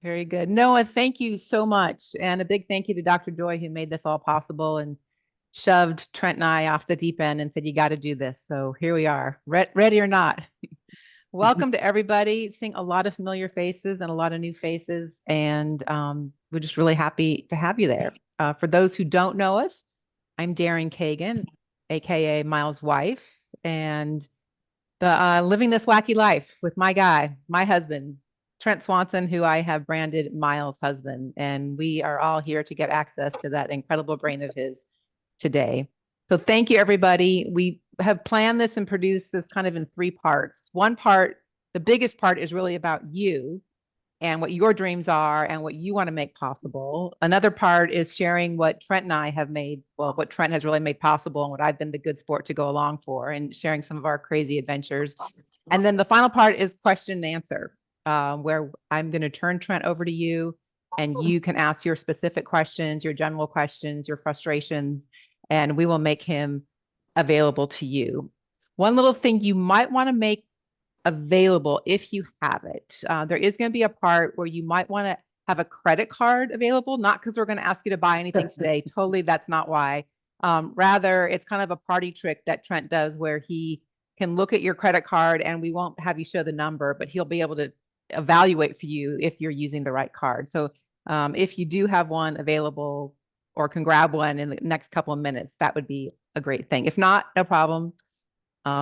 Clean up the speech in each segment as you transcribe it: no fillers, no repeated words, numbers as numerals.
Very good. Noah, thank you so much. And a big thank you to Dr. Joy, who made this all possible and shoved Trent and I off the deep end and said, you got to do this. So here we are, ready or not. Welcome to everybody. Seeing a lot of familiar faces and a lot of new faces. And we're just really happy to have you there. For those who don't know us, I'm Darren Kagan, AKA MilesWife, and the living this wacky life with my guy, my husband, Trent Swanson, who I have branded MilesHusband. And we are all here to get access to that incredible brain of his today. So thank you, everybody. We have planned this and produced this kind of in 3 parts. One part, the biggest part, is really about you and what your dreams are and what you want to make possible. Another part is sharing what Trent and I have made, well, what Trent has really made possible and what I've been the good sport to go along for, and sharing some of our crazy adventures. And then the final part is question and answer, where I'm going to turn Trent over to you and you can ask your specific questions, your general questions, your frustrations, and we will make him available to you. One little thing you might want to make available if you have it. There is going to be a part where you might want to have a credit card available, not because we're going to ask you to buy anything today. Totally, that's not why. Rather, it's kind of a party trick that Trent does where he can look at your credit card and we won't have you show the number, but he'll be able to evaluate for you if you're using the right card. So if you do have one available or can grab one in the next couple of minutes, that would be a great thing. If not, no problem.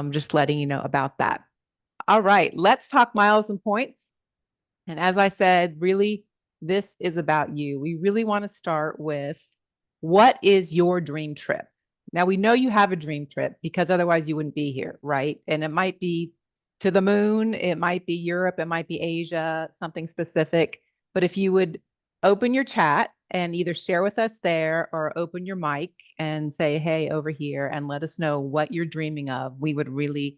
Just letting you know about that. All right, let's talk miles and points. And as I said, really, this is about you. We really want to start with, what is your dream trip? Now, we know you have a dream trip because otherwise you wouldn't be here, right? And it might be to the moon, it might be Europe, it might be Asia, something specific. But if you would open your chat and either share with us there or open your mic and say, hey, over here, and let us know what you're dreaming of, we would really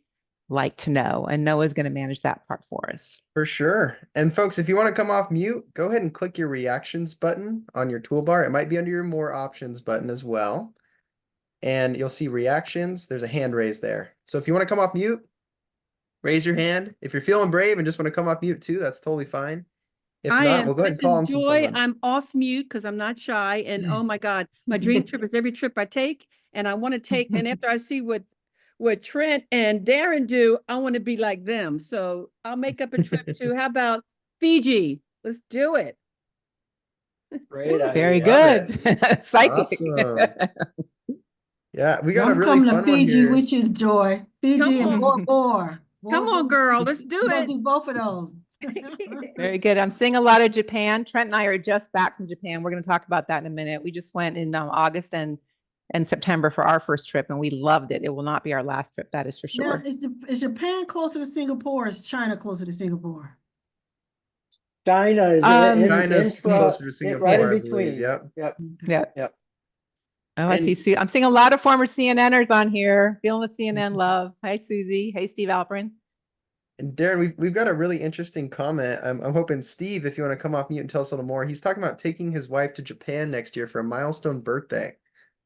like to know. And Noah's going to manage that part for us. For sure. And folks, if you want to come off mute, go ahead and click your reactions button on your toolbar. It might be under your more options button as well. And you'll see reactions. There's a hand raised there. So if you want to come off mute, raise your hand. If you're feeling brave and just want to come off mute too, that's totally fine. If not, we'll go ahead and call on some fun ones. I'm off mute because I'm not shy. And oh my God, my dream trip is every trip I take. And I want to take, and after I see what Trent and Darren do, I want to be like them. So I'll make up a trip to, how about Fiji? Let's do it. Great. Very good. Psychic. Awesome. Yeah, we got a really come fun to Fiji one here. with you, Joy. Fiji and Bora Bora. Come on, girl. Let's do it. Do both of those. Very good. I'm seeing a lot of Japan. Trent and I are just back from Japan. We're going to talk about that in a minute. We just went in August and September for our first trip, and we loved it. It will not be our last trip, that is for sure. Now, is Japan closer to Singapore, or is China closer to Singapore? China is China's closer to Singapore, right in I between. believe. Yep. Oh, I see. I'm seeing a lot of former CNNers on here. Feeling the CNN love. Hi, Susie. Hey, Steve Alperin. And Darren, we've got a really interesting comment. I'm hoping, Steve, if you want to come off mute and tell us a little more. He's talking about taking his wife to Japan next year for a milestone birthday.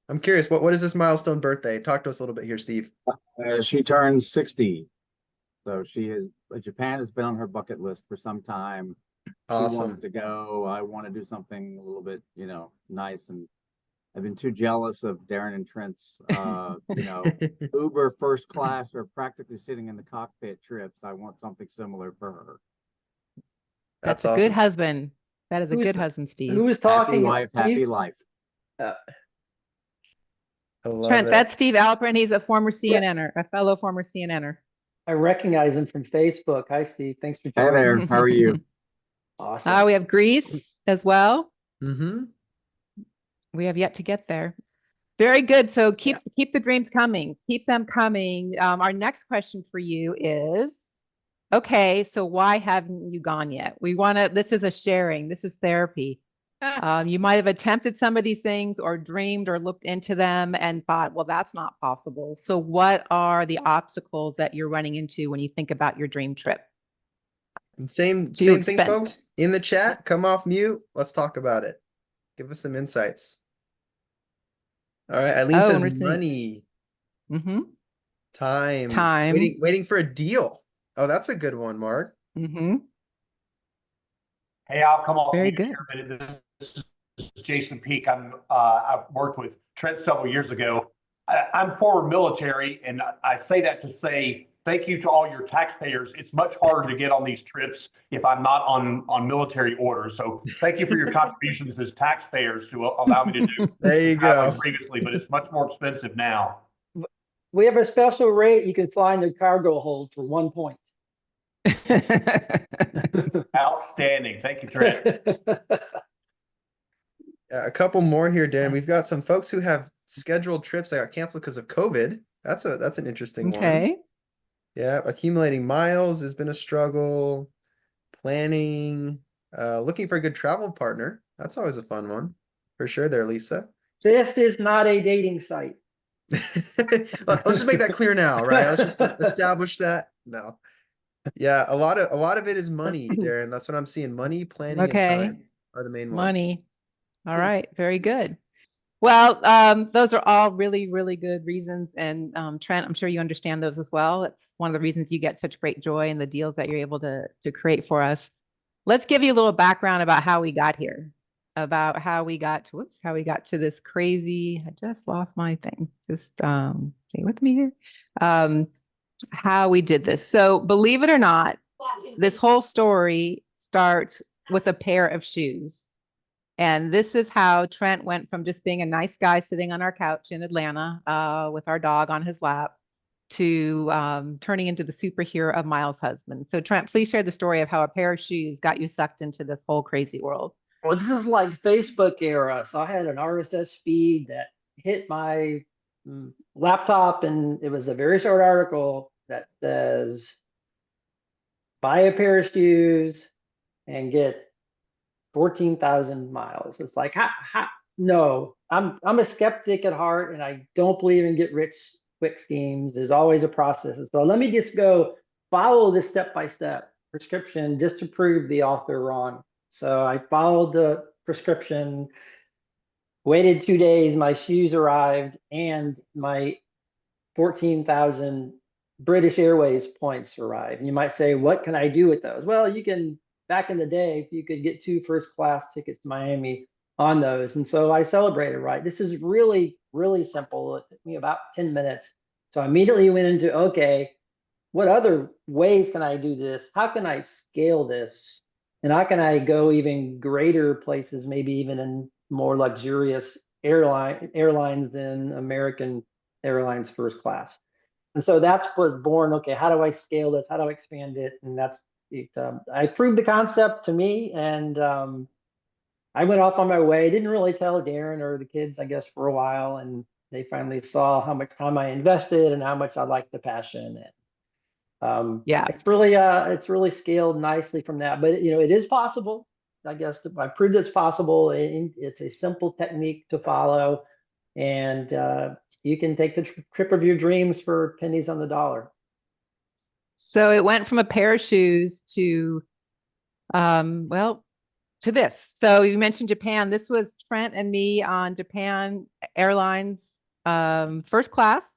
I'm curious, what is this milestone birthday? Talk to us a little bit here, Steve. She turns 60. So Japan has been on her bucket list for some time. Awesome. She wants to go. I want to do something a little bit, nice. And I've been too jealous of Darren and Trent's, Uber first class or practically sitting in the cockpit trips. I want something similar for her. That's a good husband. That is a good husband, Steve. Who was talking? Happy wife, happy life. Trent, that's Steve Alperin. He's a former CNNer, a fellow former CNNer. I recognize him from Facebook. Hi, Steve. Thanks for joining. Hi there. How are you? Awesome. We have Greece as well. Mm-hmm. We have yet to get there. Very good. So keep the dreams coming. Keep them coming. Our next question for you is, okay, so why haven't you gone yet? This is a sharing. This is therapy. You might have attempted some of these things or dreamed or looked into them and thought, well, that's not possible. So what are the obstacles that you're running into when you think about your dream trip? And same thing, folks. In the chat, come off mute. Let's talk about it. Give us some insights. All right, Eileen says money. Mm-hmm. Time. Waiting for a deal. Oh, that's a good one, Mark. Mm-hmm. Hey, I'll come off Very mute good. here a minute. This is Jason Peak. I've worked with Trent several years ago. I'm former military, and I say that to say thank you to all your taxpayers. It's much harder to get on these trips if I'm not on military orders. So thank you for your contributions as taxpayers to allow me to do There you some traveling go. previously, but it's much more expensive now. We have a special rate. You can fly in the cargo hold for 1 point. Outstanding. Thank you, Trent. A couple more here, Dan. We've got some folks who have scheduled trips that got canceled because of COVID. That's an interesting one. Okay. Yeah, accumulating miles has been a struggle. Planning, looking for a good travel partner. That's always a fun one. For sure there, Lisa. This is not a dating site. Let's just make that clear now, right? Let's just establish that. No. Yeah, a lot of it is money, Darren. That's what I'm seeing. Money, planning, Okay. and time are the main ones. Money. All right. Very good. Well, those are all really, really good reasons. And Trent, I'm sure you understand those as well. It's one of the reasons you get such great joy in the deals that you're able to create for us. Let's give you a little background about how we got here, about how we got to, how we got to this crazy, I just lost my thing. Just stay with me here. How we did this. So believe it or not, this whole story starts with a pair of shoes. And this is how Trent went from just being a nice guy sitting on our couch in Atlanta with our dog on his lap to turning into the superhero of MilesHusband. So Trent, please share the story of how a pair of shoes got you sucked into this whole crazy world. Well, this is like Facebook era. So I had an RSS feed that hit my laptop, and it was a very short article that says, buy a pair of shoes and get 14,000 miles. It's like, no, I'm a skeptic at heart, and I don't believe in get rich quick schemes. There's always a process. So let me just go follow this step-by-step prescription just to prove the author wrong. So I followed the prescription, waited 2 days, my shoes arrived, and my 14,000 British Airways points arrived. You might say, what can I do with those? Well, you can, back in the day, you could get 2 first-class tickets to Miami on those. And so I celebrated, right? This is really, really simple. It took me about 10 minutes. So I immediately went into, okay, what other ways can I do this? How can I scale this? And how can I go even greater places, maybe even in more luxurious airlines than American Airlines first class? And so that's was born. Okay, how do I scale this? How do I expand it? And that's it. I proved the concept to me, and I went off on my way. Didn't really tell Darren or the kids, I guess, for a while, and they finally saw how much time I invested and how much I liked the passion. And Yeah. it's really scaled nicely from that. But it is possible. I guess I proved it's possible. It's a simple technique to follow, and you can take the trip of your dreams for pennies on the dollar. So it went from a pair of shoes to, well, to this. So you mentioned Japan. This was Trent and me on Japan Airlines first class.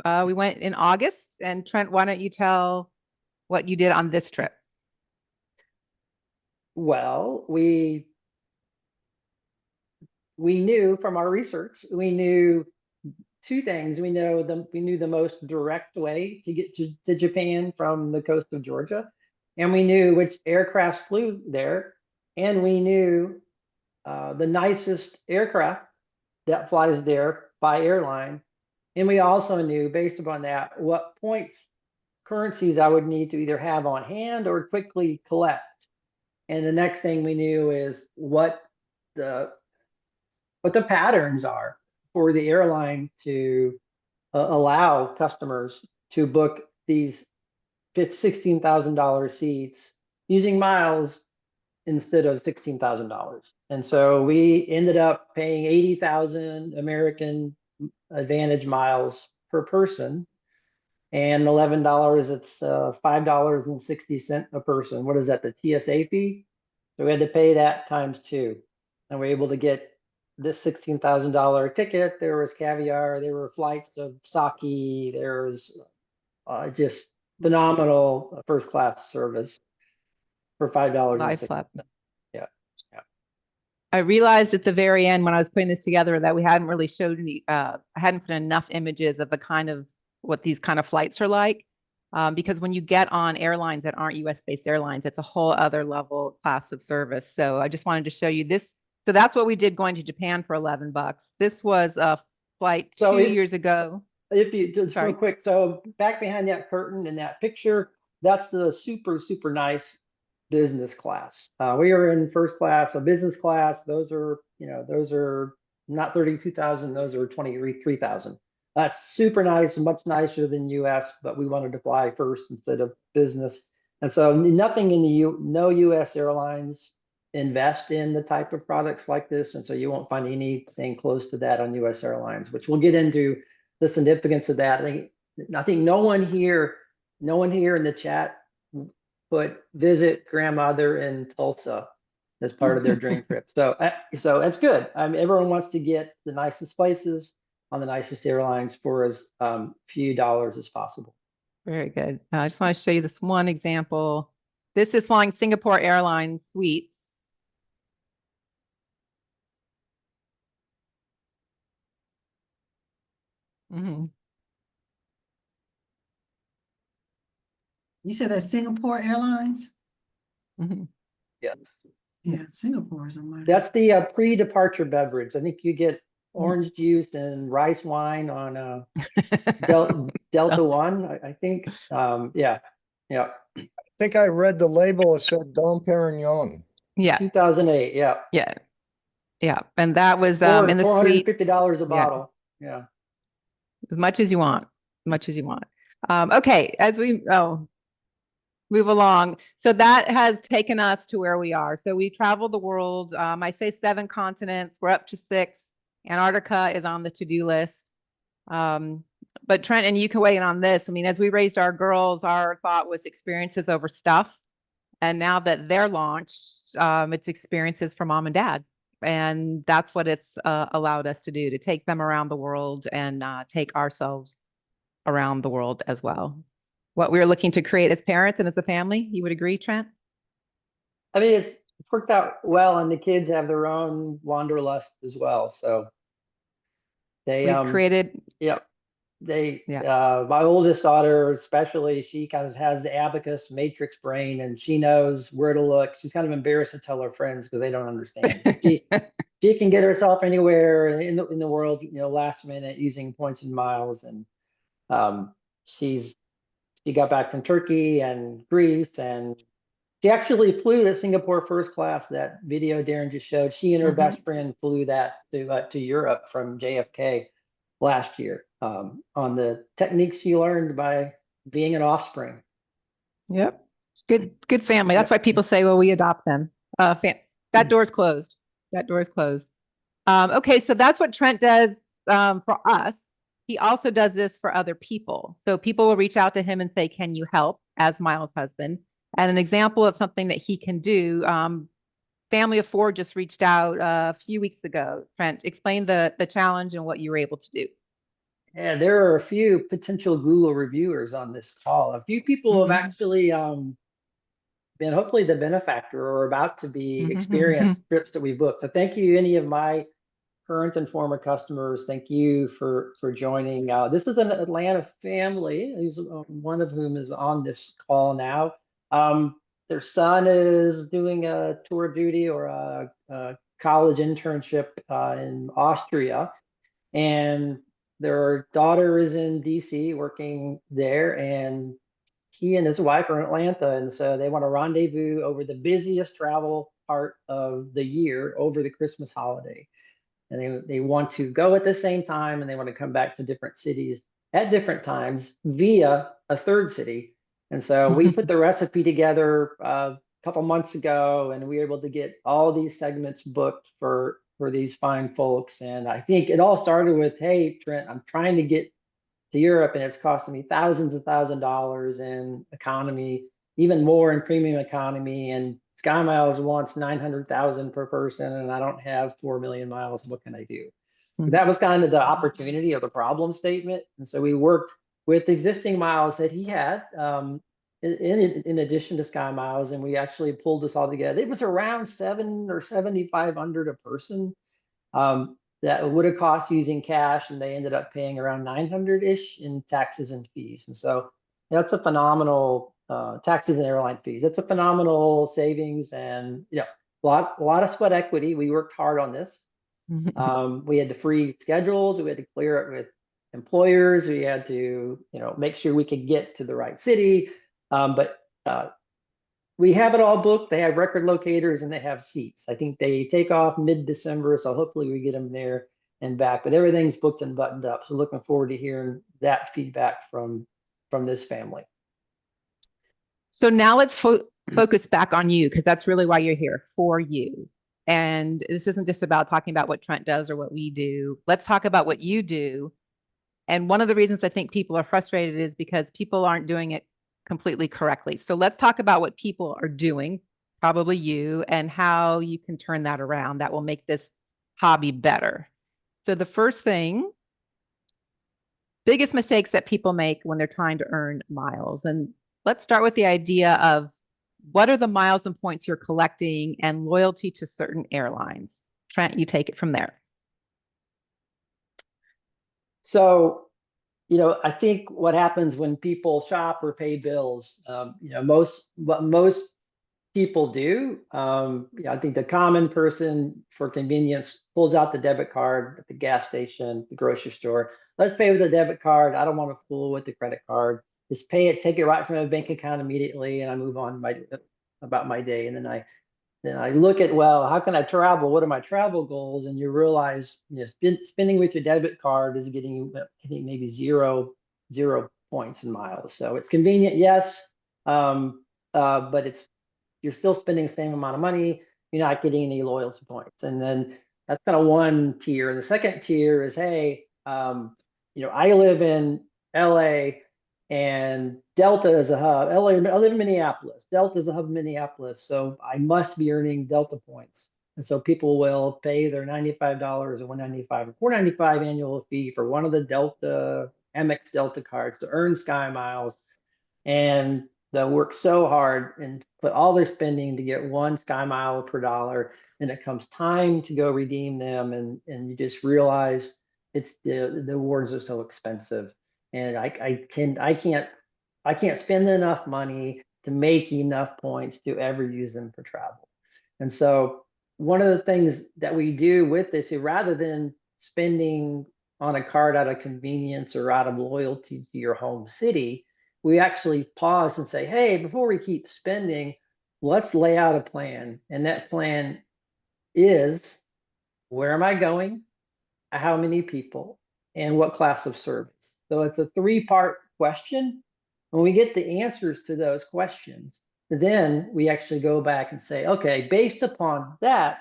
We went in August. And Trent, why don't you tell what you did on this trip? Well, we knew from our research, we knew 2 things. We knew the most direct way to get to Japan from the coast of Georgia, and we knew which aircraft flew there, and we knew the nicest aircraft that flies there by airline. And we also knew, based upon that, what currencies I would need to either have on hand or quickly collect. And the next thing we knew is what the patterns are for the airline to allow customers to book these $16,000 seats using miles instead of $16,000. And so we ended up paying 80,000 American Advantage miles per person, and $11, it's $5.60 a person. What is that, the TSA fee? So we had to pay that times 2, and we're able to get this $16,000 ticket. There was caviar, there were flights of sake, there was just phenomenal first class service for $5.60. I realized at the very end when I was putting this together that we hadn't really showed any, I hadn't put enough images of the kind of what these kind of flights are like. Because when you get on airlines that aren't US based airlines, it's a whole other level class of service. So I just wanted to show you this. So that's what we did going to Japan for $11. This was a flight So 2 years ago. If you just Sorry. real quick, so back behind that curtain in that picture, that's the super, super nice business class. We are in first class, so business class, those are not 32,000, those are 23,000. That's super nice and much nicer than US, but we wanted to fly first instead of business. And so nothing in no US airlines invest in the type of products like this. And so you won't find anything close to that on US airlines, which we'll get into the significance of that. I think no one here in the chat put visit grandmother in Tulsa as part of their dream trip. So that's good. Everyone wants to get the nicest places on the nicest airlines for as few dollars as possible. Very good. I just want to show you this one example. This is flying Singapore Airlines suites. Mm-hmm. You said that's Singapore Airlines? Mm-hmm. Yes. Yeah, Singapore is a mighty. That's the pre-departure beverage. I think you get orange juice and rice wine on Delta One, I think. Yeah. I think I read the label. It said Dom Perignon. Yeah. 2008. Yeah. Yeah. Yeah. And that was in the suite. $450 a bottle. Yeah. As much as you want. As much as you want. Okay, as we move along. So that has taken us to where we are. So we traveled the world. I say 7 continents. We're up to 6. Antarctica is on the to-do list. But Trent, and you can weigh in on this. I mean, as we raised our girls, our thought was experiences over stuff. And now that they're launched, it's experiences for mom and dad. And that's what it's allowed us to do, to take them around the world and take ourselves around the world as well. What we're looking to create as parents and as a family, you would agree, Trent? I mean, it's worked out well, and the kids have their own wanderlust as well. So We've created. Yep. My oldest daughter, especially, she kind of has the abacus matrix brain, and she knows where to look. She's kind of embarrassed to tell her friends because they don't understand. She can get herself anywhere in the world, last minute using points and miles. And she got back from Turkey and Greece, and she actually flew the Singapore first class. That video Darren just showed. She and her best friend flew that to Europe from JFK last year on the techniques she learned by being an offspring. Yep, it's good family. That's why people say, well, we adopt them. That door's closed. That door is closed. Okay, so that's what Trent does for us. He also does this for other people. So people will reach out to him and say, can you help, as Miles' husband? And an example of something that he can do, Family of 4 just reached out a few weeks ago. Trent, explain the challenge and what you were able to do. Yeah, there are a few potential Google reviewers on this call. A few people have actually been hopefully the benefactor or about to be experienced trips that we booked. So thank you, any of my current and former customers. Thank you for joining. This is an Atlanta family, who's one of whom is on this call now. Their son is doing a tour of duty or a college internship in Austria, and their daughter is in DC working there, and he and his wife are in Atlanta, and so they want to rendezvous over the busiest travel part of the year, over the Christmas holiday. And they want to go at the same time, and they want to come back to different cities at different times via a third city. And so we put the recipe together a couple months ago, and we were able to get all these segments booked for these fine folks. And I think it all started with, hey, Trent, I'm trying to get to Europe, and it's costing me thousands of $1,000s in economy, even more in premium economy. And SkyMiles wants 900,000 per person, and I don't have 4 million miles. What can I do? So that was kind of the opportunity or the problem statement. And so we worked with existing miles that he had, in addition to Sky Miles, and we actually pulled this all together. It was around 7,500 a person. That would have cost using cash, and they ended up paying around 900-ish in taxes and fees. And so that's a phenomenal taxes and airline fees. That's a phenomenal savings, and a lot of sweat equity. We worked hard on this. We had to free schedules. We had to clear it with employers. We had to make sure we could get to the right city. But we have it all booked. They have record locators and they have seats. I think they take off mid-December, so hopefully we get them there and back. But everything's booked and buttoned up. So looking forward to hearing that feedback from this family. So now let's focus back on you, because that's really why you're here, for you. And this isn't just about talking about what Trent does or what we do. Let's talk about what you do. And one of the reasons I think people are frustrated is because people aren't doing it completely correctly. So let's talk about what people are doing, probably you, and how you can turn that around. That will make this hobby better. So the first thing, biggest mistakes that people make when they're trying to earn miles. And let's start with the idea of what are the miles and points you're collecting and loyalty to certain airlines. Trent, you take it from there. So, I think what happens when people shop or pay bills, what most people do, I think the common person for convenience pulls out the debit card at the gas station, the grocery store. Let's pay with a debit card. I don't want to fool with the credit card. Just pay it, take it right from my bank account immediately, and I move on about my day. And then I look at, well, how can I travel? What are my travel goals? And you realize, spending with your debit card is getting you, I think, maybe zero points in miles. So it's convenient, yes, but you're still spending the same amount of money. You're not getting any loyalty points. And then that's kind of one tier. The second tier is, hey, I live in LA. And Delta is a hub. I live in Minneapolis. Delta is a hub in Minneapolis, so I must be earning Delta points. And so people will pay their $95 or $195 or $495 annual fee for one of the Delta Amex Delta cards to earn Sky Miles, and they'll work so hard and put all their spending to get one Sky Mile per dollar. And it comes time to go redeem them, and you just realize it's the awards are so expensive. And I can't spend enough money to make enough points to ever use them for travel. And so one of the things that we do with this is, rather than spending on a card out of convenience or out of loyalty to your home city, we actually pause and say, hey, before we keep spending, let's lay out a plan. And that plan is, where am I going? How many people? And what class of service? So it's a 3-part question. When we get the answers to those questions, then we actually go back and say, okay, based upon that,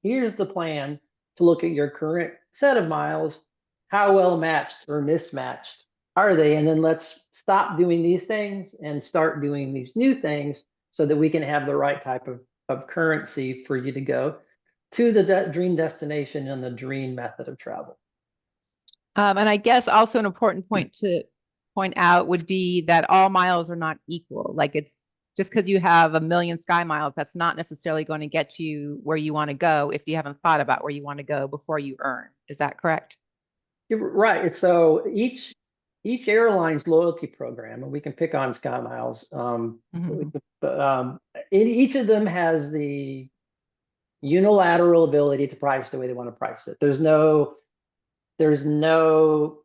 here's the plan to look at your current set of miles. How well matched or mismatched are they? And then let's stop doing these things and start doing these new things so that we can have the right type of currency for you to go to the dream destination and the dream method of travel. And I guess also an important point to point out would be that all miles are not equal. Like, it's just because you have 1 million Sky Miles, that's not necessarily going to get you where you want to go if you haven't thought about where you want to go before you earn. Is that correct? You're right. So each airline's loyalty program, and we can pick on Sky Miles, each of them has the unilateral ability to price the way they want to price it. There's no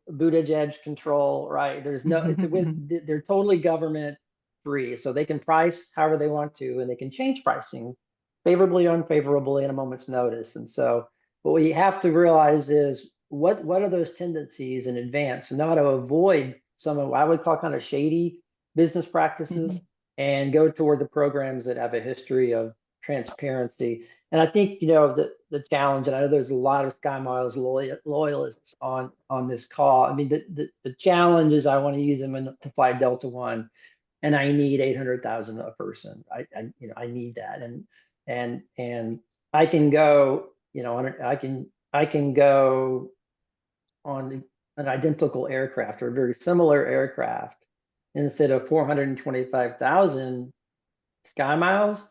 Buttigieg control, right? They're totally government free, so they can price however they want to, and they can change pricing favorably or unfavorably at a moment's notice. And so what we have to realize is what are those tendencies in advance, and how to avoid some of what I would call kind of shady business practices, and go toward the programs that have a history of transparency. And I think, the challenge, and I know there's a lot of Sky Miles loyalists on this call. I mean, the challenge is, I want to use them to fly Delta One, and I need 800,000 a person. I need that, and I can go, I can go on an identical aircraft or a very similar aircraft instead of 425,000 Sky Miles,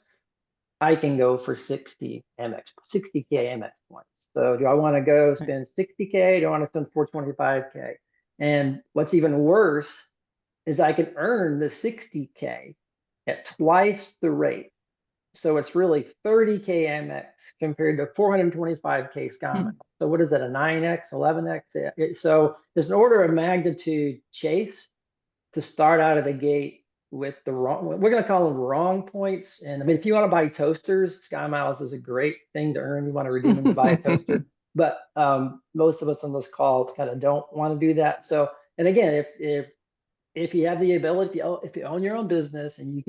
I can go for 60K MX points. So do I want to go spend 60K? Do I want to spend 425K? And what's even worse is I can earn the 60K at twice the rate. So it's really 30K MX compared to 425K Sky Miles. So what is that, a 9X, 11X? So there's an order of magnitude chase to start out of the gate with the wrong, we're going to call them wrong points. And I mean, if you want to buy toasters, Sky Miles is a great thing to earn. You want to redeem them to buy a toaster. But most of us on this call kind of don't want to do that. So, and again, if you have the ability, if you own your own business and you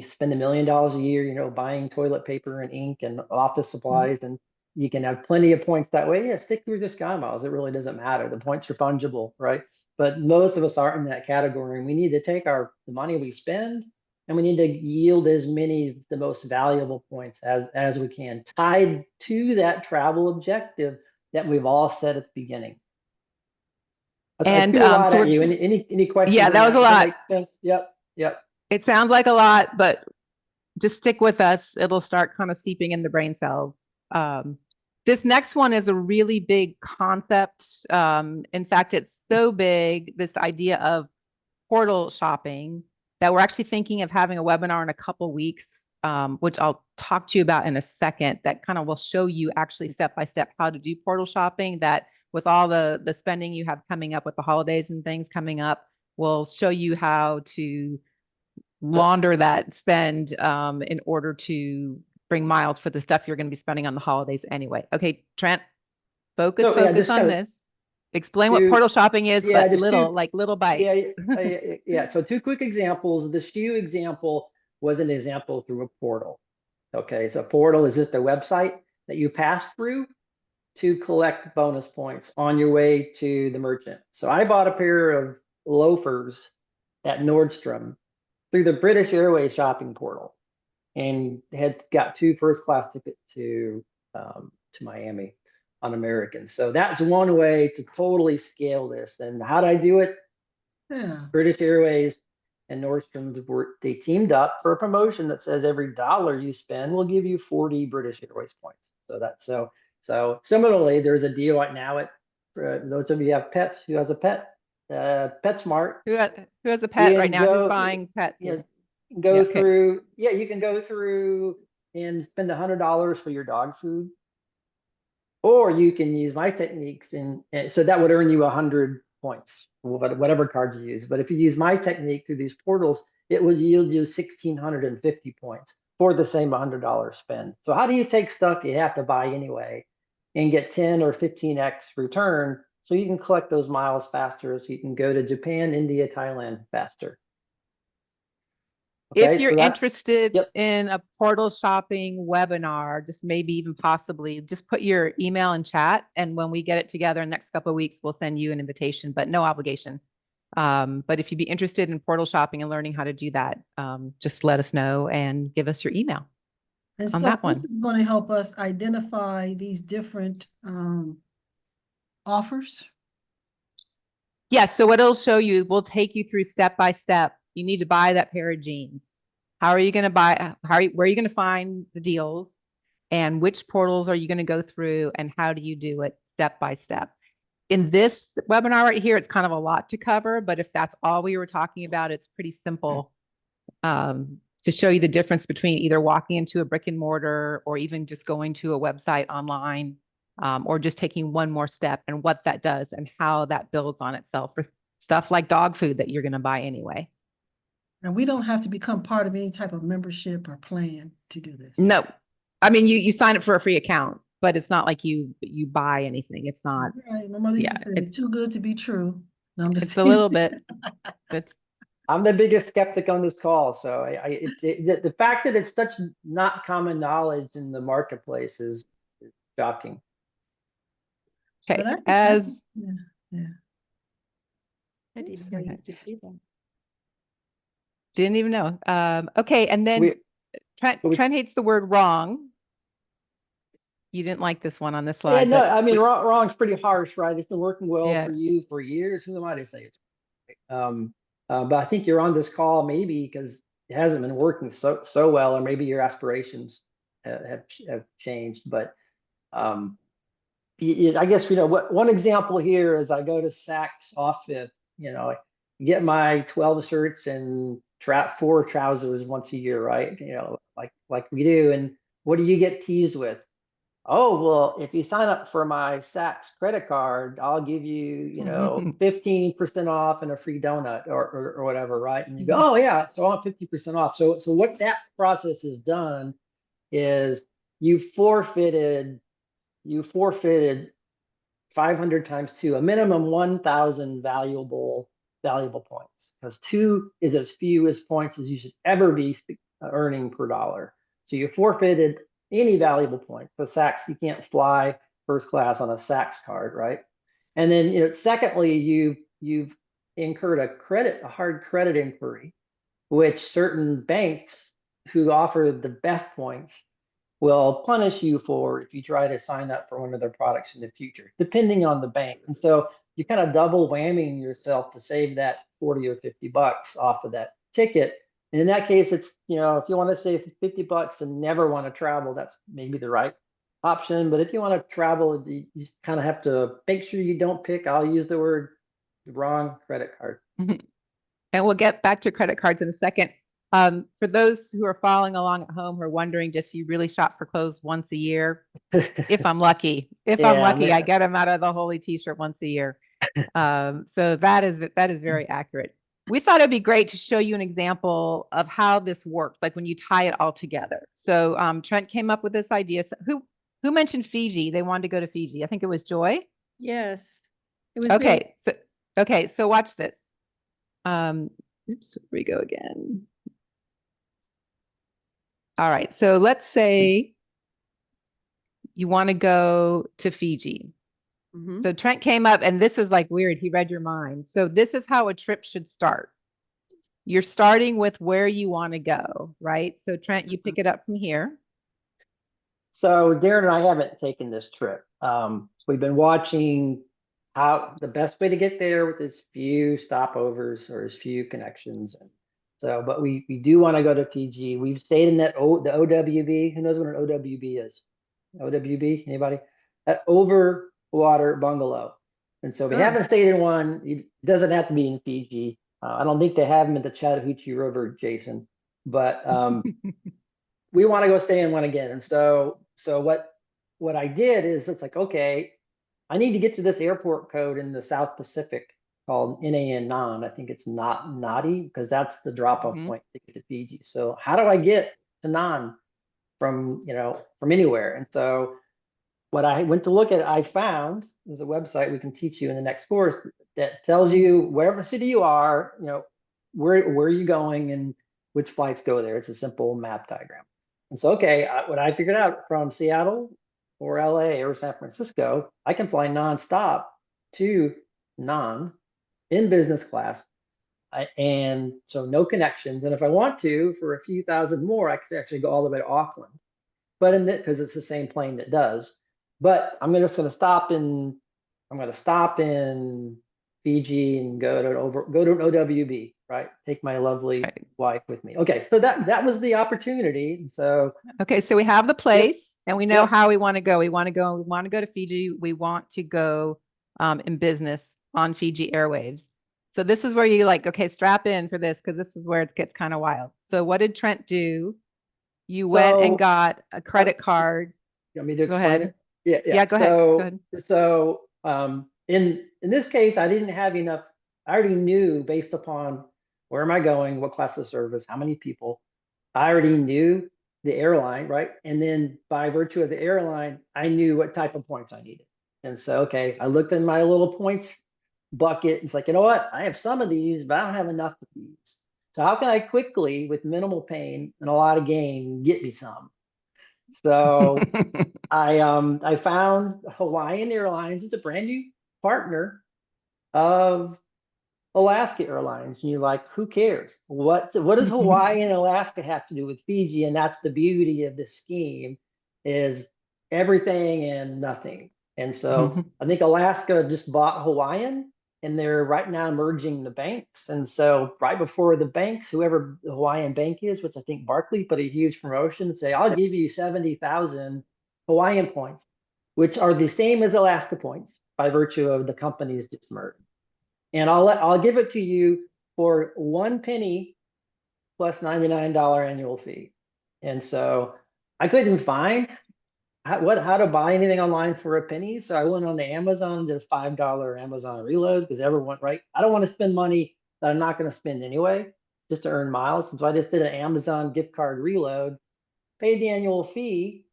spend $1 million a year, you know, buying toilet paper and ink and office supplies, and you can have plenty of points that way. Yeah, stick through the Sky Miles. It really doesn't matter. The points are fungible, right? But most of us aren't in that category. And we need to take the money we spend, and we need to yield as many of the most valuable points as we can, tied to that travel objective that we've all set at the beginning. I threw a lot at you. Any questions? Yeah, that was a lot. Yep. It sounds like a lot, but just stick with us. It'll start kind of seeping in the brain cells. This next one is a really big concept. In fact, it's so big, this idea of portal shopping, that we're actually thinking of having a webinar in a couple weeks, which I'll talk to you about in a second, that kind of will show you actually step by step how to do portal shopping, that with all the spending you have coming up with the holidays and things coming up, will show you how to launder that spend in order to bring miles for the stuff you're going to be spending on the holidays anyway. Okay, Trent, focus on this. Explain what portal shopping is, but little bites. Yeah. So 2 quick examples. The shoe example was an example through a portal. Okay, so portal is just a website that you pass through to collect bonus points on your way to the merchant. So I bought a pair of loafers at Nordstrom through the British Airways shopping portal, and had got 2 first-class tickets to Miami on American. So that's one way to totally scale this. And how did I do it? Yeah. British Airways and Nordstrom's they teamed up for a promotion that says every $1 you spend will give you 40 British Airways points. So similarly, there's a deal right now at those of you who have pets. Who has a pet? PetSmart. Who has a pet right now? Who's buying pet? You can go through and spend $100 for your dog food, or you can use my techniques, and so that would earn you 100 points, whatever card you use. But if you use my technique through these portals, it will yield you 1,650 points for the same $100 spend. So how do you take stuff you have to buy anyway and get 10 or 15x return, so you can collect those miles faster, so you can go to Japan, India, Thailand faster? Okay, if you're interested in a portal shopping webinar, just maybe even possibly, just put your email in chat, and when we get it together in the next couple of weeks, we'll send you an invitation, but no obligation. But if you'd be interested in portal shopping and learning how to do that, just let us know and give us your email. And so this is going to help us identify these different offers. Yes. So what it'll show you, we'll take you through step by step. You need to buy that pair of jeans. How are you going to buy? Where are you going to find the deals? And which portals are you going to go through? And how do you do it step by step? In this webinar right here, it's kind of a lot to cover, but if that's all we were talking about, it's pretty simple to show you the difference between either walking into a brick and mortar, or even just going to a website online, or just taking one more step, and what that does and how that builds on itself for stuff like dog food that you're going to buy anyway. And we don't have to become part of any type of membership or plan to do this. No, I mean, you sign up for a free account, but it's not like you buy anything. It's not. Right. My mother used to say it's too good to be true. No, I'm just it's a little bit. I'm the biggest skeptic on this call, so the fact that it's such not common knowledge in the marketplace is shocking. Okay, I didn't even know. Okay, and then Trent hates the word wrong. You didn't like this one on this slide. Yeah, no, I mean, wrong's pretty harsh, right? It's been working well for you for years. Who am I to say it's But I think you're on this call maybe because it hasn't been working so well, or maybe your aspirations have changed. But I guess, what one example here is I go to Saks off Fifth, get my 12 shirts and 4 trousers once a year, right? Like we do. And what do you get teased with? Oh, well, if you sign up for my Saks credit card, I'll give you, 15% off and a free donut or whatever, right? And you go, oh yeah, so I want 50% off. So what that process has done is you forfeited 500 times 2, a minimum 1,000 valuable points, because 2 is as few as points as you should ever be earning per dollar. So you forfeited any valuable point. For Saks, you can't fly first class on a Saks card, right? And then, secondly, you've incurred a hard credit inquiry, which certain banks who offer the best points will punish you for if you try to sign up for one of their products in the future, depending on the bank. And so you're kind of double whamming yourself to save that 40 or 50 bucks off of that ticket. And in that case, it's, if you want to save 50 bucks and never want to travel, that's maybe the right option. But if you want to travel, you just kind of have to make sure you don't pick, I'll use the wrong credit card. And we'll get back to credit cards in a second. For those who are following along at home who are wondering, does he really shop for clothes once a year? If I'm lucky, I get him out of the holy t-shirt once a year. So that is very accurate. We thought it'd be great to show you an example of how this works, like when you tie it all together. So Trent came up with this idea. So who mentioned Fiji? They wanted to go to Fiji. I think it was Joy. Yes. It was Okay. So watch this. Oops, here we go again. All right, so let's say you want to go to Fiji. Mm-hmm. So Trent came up, and this is like weird. He read your mind. So this is how a trip should start. You're starting with where you want to go, right? So Trent, you pick it up from here. So Darren and I haven't taken this trip. We've been watching how the best way to get there with as few stopovers or as few connections. So, but we do want to go to Fiji. We've stayed in the OWB. Who knows what an OWB is? OWB, anybody? Over water bungalow. And so we haven't stayed in one. It doesn't have to be in Fiji. I don't think they have them at the Chattahoochee River, Jason. But we want to go stay in one again. And so what I did is it's like, okay, I need to get to this airport code in the South Pacific called NAN. I think it's not Nadi, because that's the drop-off point to get to Fiji. So how do I get to Nan from anywhere? And so what I went to look at, I found there's a website we can teach you in the next course that tells you wherever city you are, where are you going and which flights go there. It's a simple map diagram. And so, okay, what I figured out from Seattle or LA or San Francisco, I can fly nonstop to Nan in business class. And so no connections. And if I want to, for a few thousand more, I could actually go all the way to Auckland. But because it's the same plane that does. But I'm just going to stop in Fiji and go to an OWB, right? Take my lovely wife with me. Okay, so that was the opportunity. And so okay, so we have the place and we know how we want to go. We want to go to Fiji. We want to go in business on Fiji Airwaves. So this is where you okay, strap in for this, because this is where it gets kind of wild. So what did Trent do? You went and got a credit card. You want me to go explain ahead? it? Yeah. Go ahead. So in this case, I didn't have enough. I already knew, based upon where am I going, what class of service, how many people. I already knew the airline, right? And then by virtue of the airline, I knew what type of points I needed. And so, okay, I looked in my little points bucket. It's like, you know what? I have some of these, but I don't have enough of these. So how can I quickly, with minimal pain and a lot of gain, get me some? So I found Hawaiian Airlines. It's a brand new partner of Alaska Airlines. And you're like, who cares? What does Hawaii and Alaska have to do with Fiji? And that's the beauty of this scheme, is everything and nothing. And so I think Alaska just bought Hawaiian, and they're right now merging the banks. And so right before the banks, whoever the Hawaiian bank is, which I think Barclay put a huge promotion, say, I'll give you 70,000 Hawaiian points, which are the same as Alaska points by virtue of the companies just merged. And I'll give it to you for 1 penny plus $99 annual fee. And so I couldn't find how to buy anything online for a penny. So I went on to Amazon, did a $5 Amazon reload because everyone, right? I don't want to spend money that I'm not going to spend anyway, just to earn miles. And so I just did an Amazon gift card reload, paid the annual fee,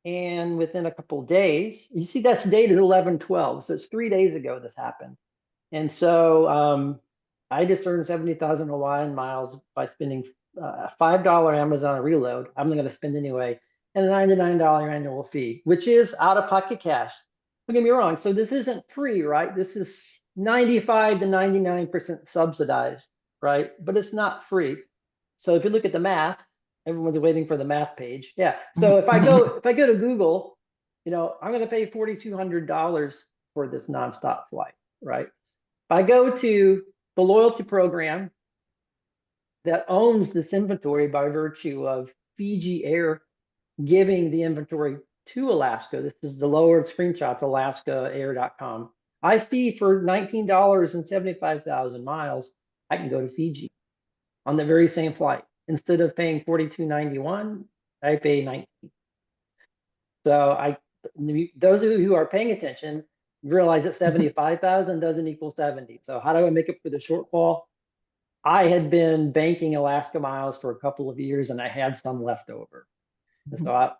and within a couple of days, you see that's dated 11/12. So it's 3 days ago this happened. And so I just earned 70,000 Hawaiian miles by spending a $5 Amazon reload. I'm not going to spend anyway, and a $99 annual fee, which is out of pocket cash. Don't get me wrong. So this isn't free, right? This is 95 to 99% subsidized, right? But it's not free. So if you look at the math, everyone's waiting for the math page. Yeah. So if I go to Google, I'm going to pay $4,200 for this nonstop flight, right? If I go to the loyalty program that owns this inventory by virtue of Fiji Air giving the inventory to Alaska. This is the lower screenshots, alaskaair.com. I see for $19 and 75,000 miles, I can go to Fiji on the very same flight. Instead of paying $42.91, I pay $19. So those of you who are paying attention realize that 75,000 doesn't equal 70. So how do I make up for the shortfall? I had been banking Alaska miles for a couple of years and I had some left over. And so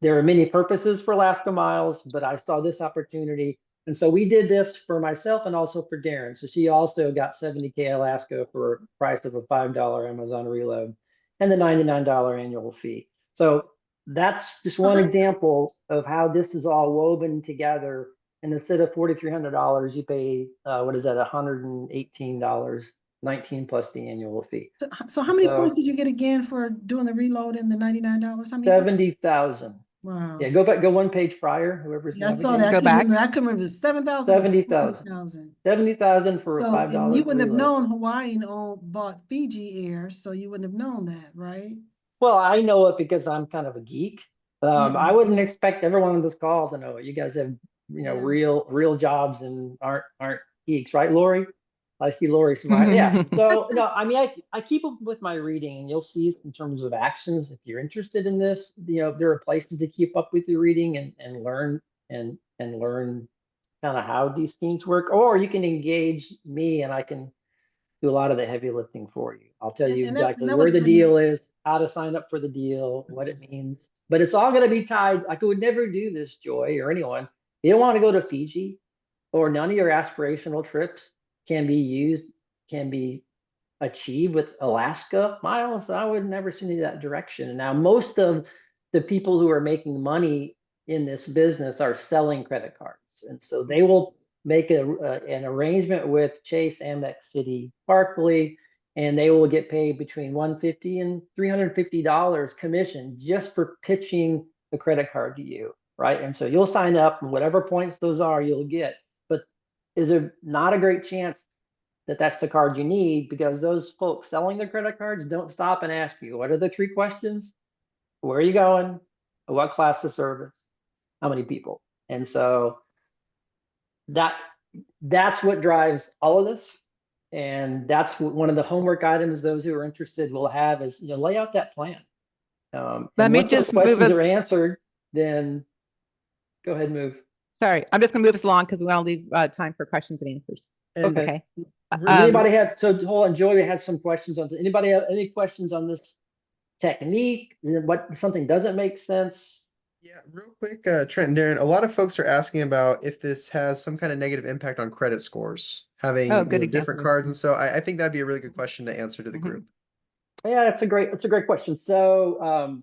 there are many purposes for Alaska miles, but I saw this opportunity. And so we did this for myself and also for Darren. So she also got 70K Alaska for a price of a $5 Amazon reload and the $99 annual fee. So that's just one example of how this is all woven together. And instead of $4,300, you pay, what is that, $118, 19 plus the annual fee. So how many points did you get again for doing the reload and the $99? How many? 70,000. Wow. Yeah, go one page prior, whoever's Yeah, I saw that. Go back. I couldn't remember. 7,000. 70,000. 70,000 for a So $5 and you wouldn't have reload. known Hawaiian bought Fiji Air, so you wouldn't have known that, right? Well, I know it because I'm kind of a geek. I wouldn't expect everyone on this call to know it. You guys have, real jobs and aren't geeks, right, Lori? I see Lori smile. Yeah. So no, I mean, I keep up with my reading, and you'll see in terms of actions. If you're interested in this, there are places to keep up with your reading and learn and learn kind of how these schemes work. Or you can engage me, and I can do a lot of the heavy lifting for you. I'll tell you exactly where the deal is, how to sign up for the deal, what it means. But it's all going to be tied. Like I would never do this, Joy, or anyone. You don't want to go to Fiji, or none of your aspirational trips can be achieved with Alaska miles. I would never send you that direction. And now most of the people who are making money in this business are selling credit cards. And so they will make an arrangement with Chase, Amex, Citi, Barclay, and they will get paid between $150 and $350 commission just for pitching the credit card to you, right? And so you'll sign up, and whatever points those are, you'll get. Is there not a great chance that that's the card you need? Because those folks selling the credit cards don't stop and ask you, what are the 3 questions? Where are you going? What class of service? How many people? And so that's what drives all of this. And that's one of the homework items those who are interested will have is, lay out that plan. Let me just move questions us. are answered, then go ahead and move. Sorry, I'm just going to move us along because we want to leave time for questions and answers. And Okay. Anybody have, so hold on, Joey had some questions on, anybody have any questions on this technique? What, something doesn't make sense? Yeah, real quick, Trent and Darren, a lot of folks are asking about if this has some kind of negative impact on credit scores, having good different example. cards. And so I think that'd be a really good question to answer to the group. Yeah, that's a great question. So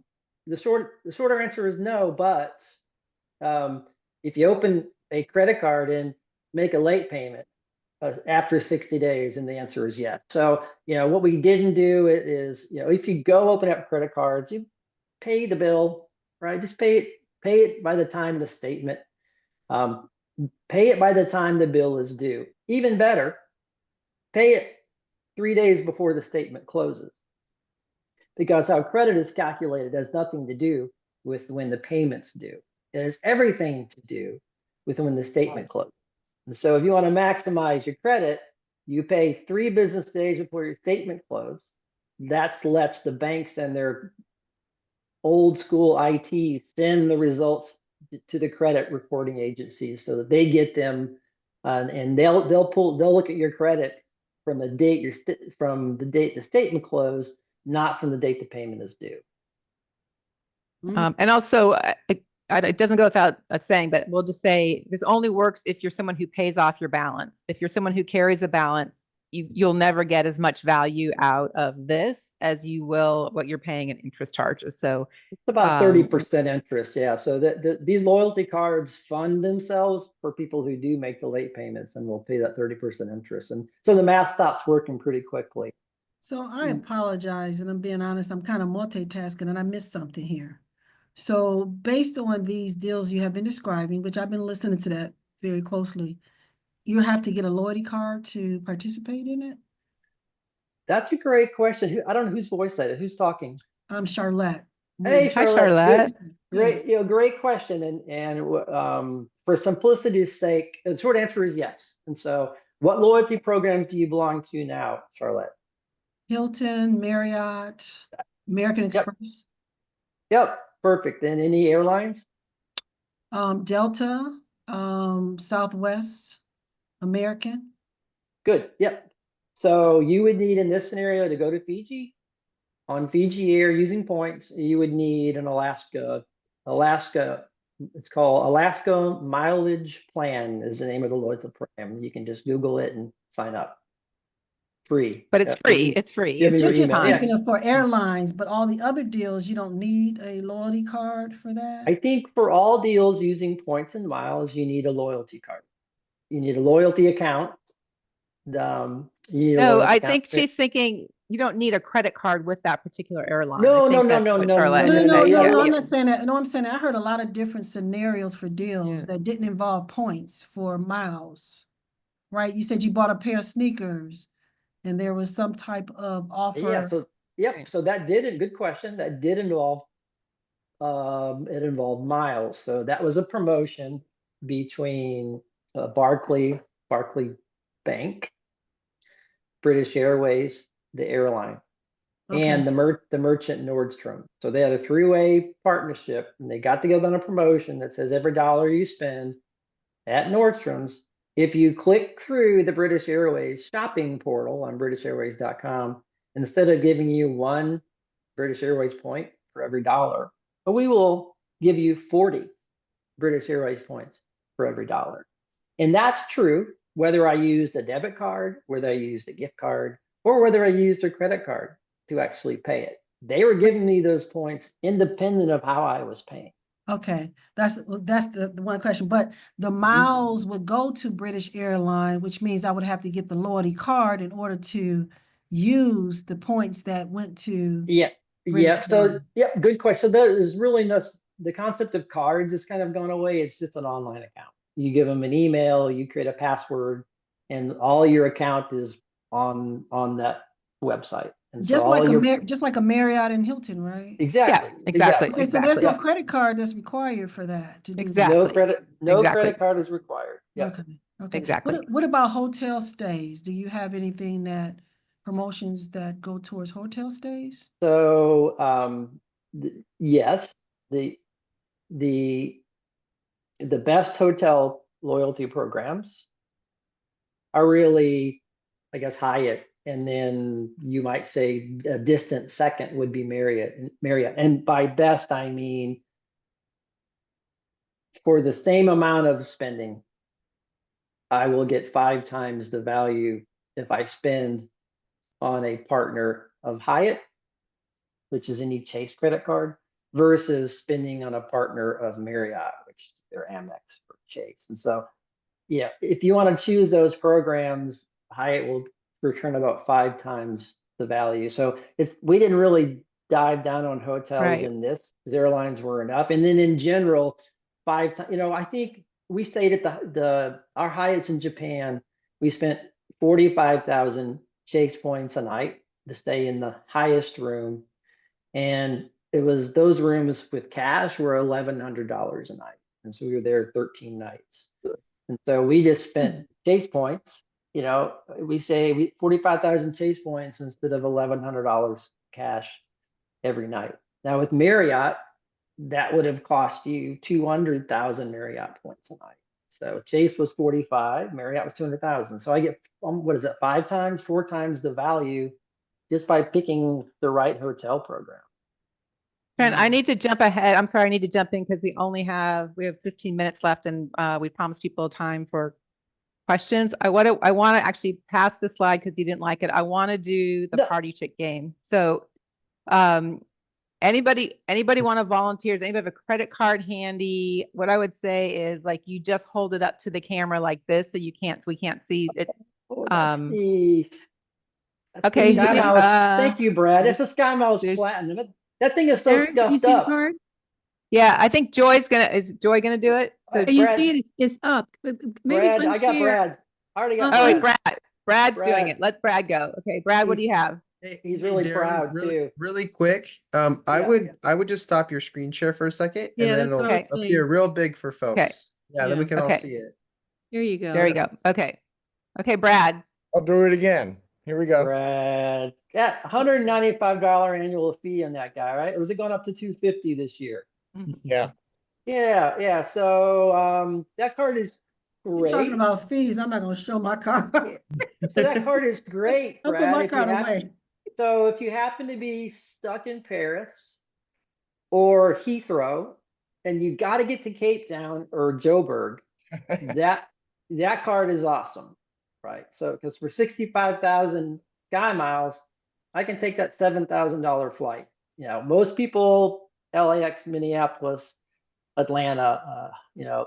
the shorter answer is no, but if you open a credit card and make a late payment after 60 days, and the answer is yes. So, what we didn't do is, if you go open up credit cards, you pay the bill, right? Just pay it by the time of the statement. Pay it by the time the bill is due. Even better, pay it 3 days before the statement closes. Because how credit is calculated has nothing to do with when the payment's due. It has everything to do with when the statement closes. And so if you want to maximize your credit, you pay 3 business days before your statement closes. That lets the banks and their old school IT send the results to the credit reporting agencies so that they get them, and they'll look at your credit from the date the statement closed, not from the date the payment is due. And also, it doesn't go without saying, but we'll just say this only works if you're someone who pays off your balance. If you're someone who carries a balance, you'll never get as much value out of this as you will what you're paying in interest charges. So it's about 30% interest. Yeah. So these loyalty cards fund themselves for people who do make the late payments and will pay that 30% interest. And so the math stops working pretty quickly. So I apologize, and I'm being honest, I'm kind of multitasking and I missed something here. So based on these deals you have been describing, which I've been listening to that very closely, you have to get a loyalty card to participate in it? That's a great question. I don't know whose voice that is. Who's talking? I'm Charlotte. Hey, hi, Charlotte. Charlotte. Great, great question. And for simplicity's sake, the short answer is yes. And so what loyalty programs do you belong to now, Charlotte? Hilton, Marriott, American Express. Yep, perfect. And any airlines? Delta, Southwest, American. Good. Yep. So you would need in this scenario to go to Fiji. On Fiji Air using points, you would need an Alaska. It's called Alaska Mileage Plan is the name of the loyalty program. You can just Google it and sign up. Free. But it's free. It's free. Give me You're your just email. thinking of for airlines, but all the other deals, you don't need a loyalty card for that? I think for all deals using points and miles, you need a loyalty card. You need a loyalty account. You need a No, loyalty I account. think she's thinking you don't need a credit card with that particular airline. No, I think no, that's no, what no, Charlotte no, is no, saying. yeah, No, yeah. I'm not saying that. No, I'm saying that I heard a lot of different scenarios for deals Yeah. that didn't involve points for miles, right? You said you bought a pair of sneakers and there was some type of offer. Yeah, so yep, so that did, good question. That did involve it involved miles. So that was a promotion between Barclay Bank, British Airways, the airline, and the merchant Nordstrom. So they had a 3-way partnership, and they got together on a promotion that says every dollar you spend at Nordstrom's, if you click through the British Airways shopping portal on britishairways.com, instead of giving you 1 British Airways point for every dollar, but we will give you 40 British Airways points for every dollar. And that's true whether I used a debit card, whether I used a gift card, or whether I used a credit card to actually pay it. They were giving me those points independent of how I was paying. Okay, that's the one question. But the miles would go to British Airline, which means I would have to get the loyalty card in order to use the points that went to. Yeah. British Yeah. So, Airlines. yeah, good question. So there's really no, the concept of cards has kind of gone away. It's just an online account. You give them an email, you create a password, and all your account is on that website. And Just so like all your just like a Marriott and Hilton, right? exactly, Yeah, exactly. Okay, so there's no Exactly. credit card that's required for that to do that. Exactly. No Exactly. credit card is required. Yeah. Okay, okay. Exactly. What about hotel stays? Do you have anything that promotions that go towards hotel stays? So yes, the best hotel loyalty programs are really, I guess, Hyatt, and then you might say a distant second would be Marriott. And by best, I mean for the same amount of spending, I will get 5 times the value if I spend on a partner of Hyatt, which is any Chase credit card, versus spending on a partner of Marriott, which is their Amex or Chase. And so, yeah, if you want to choose those programs, Hyatt will return about 5 times the value. So we didn't really dive down on hotels Right. in this because airlines were enough. And then in general, 5 times, I think we stayed at our Hyatts in Japan. We spent 45,000 Chase points a night to stay in the highest room. And it was those rooms with cash were $1,100 a night. And so we were there 13 nights. And so we just spent Chase points, you know, we say 45,000 Chase points instead of $1,100 cash every night. Now with Marriott, that would have cost you 200,000 Marriott points a night. So Chase was 45, Marriott was 200,000. So I get, what is it, 5 times, 4 times the value just by picking the right hotel program. Trent, I need to jump ahead. I'm sorry, I need to jump in because we have 15 minutes left, and we promised people time for questions. I want to actually pass the slide because you didn't like it. I want to do the party trick game. So, anybody want to volunteer? Does anybody have a credit card handy? What I would say is like you just hold it up to the camera like this, so we can't see it. Oh, that's the Okay. Sky Miles. Thank you, Brad. It's a Sky Miles there's- Platinum. That thing is so Eric, you stuffed see the up. card? Yeah, I think is Joy gonna do it? So, Brad- You see it, it's up. Maybe Brad, I got unshare. Brad's. I already got oh, wait, Brad's. Brad's doing Brad. it. Let Brad go. Okay, Brad, what do you have? He's really proud, too. Really quick. I would just stop your screen share for a second, Yeah, and then that's it'll what I was saying. appear real big for folks. Yeah, then we Yeah. can all Okay. see it. Here you go. There you go. Okay. Okay, Brad. I'll do it again. Here we go. Brad, that $195 annual fee on that guy, right? Or was it going up to $250 this year? Yeah. Yeah. So that card is You're great. talking about fees. I'm not gonna show my card. So that card is great, I'll put Brad. my if you card hap- away. So if you happen to be stuck in Paris or Heathrow and you got to get to Cape Town or Joburg, that card is awesome, right? So because for 65,000 Sky Miles, I can take that $7,000 flight. You know, most people, LAX, Minneapolis, Atlanta,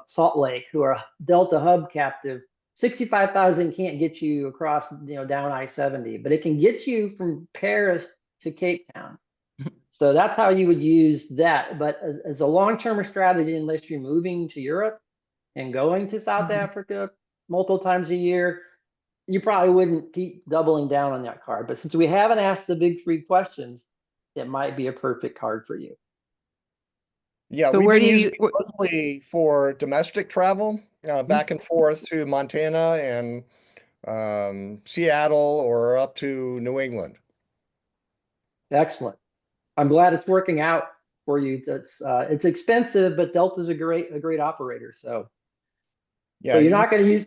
Salt Lake, who are Delta Hub captive, 65,000 can't get you across, down I-70, but it can get you from Paris to Cape Town. So that's how you would use that. But as a long-term strategy, unless you're moving to Europe and going to South Africa multiple times a year, you probably wouldn't keep doubling down on that card. But since we haven't asked the big 3 questions, it might be a perfect card for you. Yeah, So we've where been do using you- it mostly for domestic travel, back and forth to Montana and Seattle or up to New England. Excellent. I'm glad it's working out for you. It's expensive, but Delta's a great operator. So Yeah, you're not going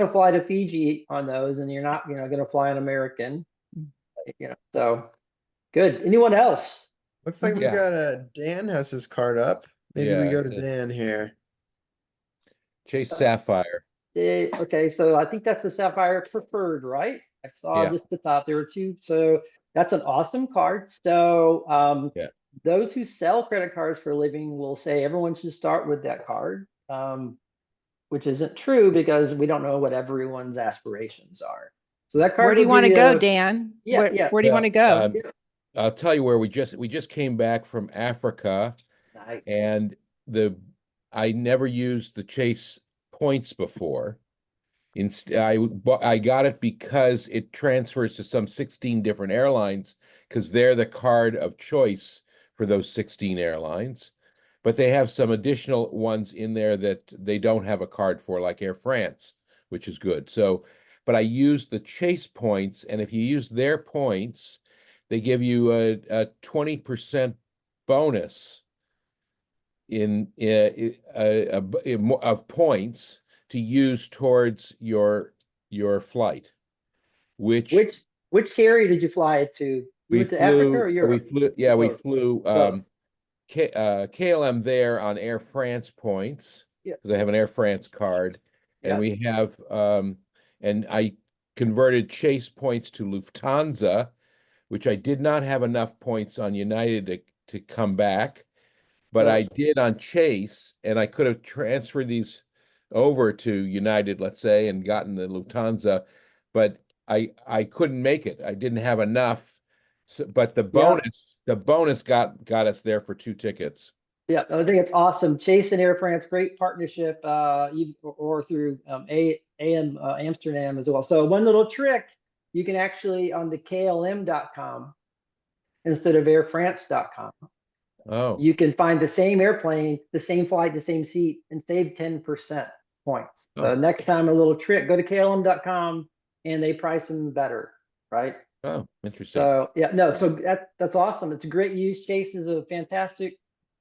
to fly to Fiji on those, and you're not going to fly an American. So good. Anyone else? Looks like we Yeah. got Dan has his card up. Maybe we Yeah, go to it's a- Dan here. Chase Sapphire. Okay, so I think that's the Sapphire Preferred, right? I saw Yeah. just the top. There were 2. So that's an awesome card. So Yeah. those who sell credit cards for a living will say everyone should start with that card, which isn't true because we don't know what everyone's aspirations are. So that card. Where do you would want to be go, a- Dan? Yeah, Where, yeah. where do you want to go? I'll tell you where we just came back from Africa, Nice. and I never used the Chase points before. I got it because it transfers to some 16 different airlines because they're the card of choice for those 16 airlines. But they have some additional ones in there that they don't have a card for, like Air France, which is good. So, but I used the Chase points, and if you use their points, they give you a 20% bonus of points to use towards your flight. Which carrier did you fly it to? You went to Africa or Europe? we Both. flew Both. KLM there on Air France points, Yeah. because I have an Air France card, and Yeah. we have and I converted Chase points to Lufthansa, which I did not have enough points on United to come back, but I did on Chase, and I could have transferred these over to United, let's say, and gotten the Lufthansa, but I couldn't make it. I didn't have enough. So, but the bonus got us there for 2 tickets. Yeah, I think it's awesome. Chase and Air France, great partnership, or through Amsterdam as well. So one little trick, you can actually on the KLM.com instead of airfrance.com, Oh, you can find the same airplane, the same flight, the same seat, and save 10% points. So Oh. next time a little trick, go to KLM.com and they price them better, right? oh, interesting. So yeah, no, so that's awesome. It's a great use. Chase is a fantastic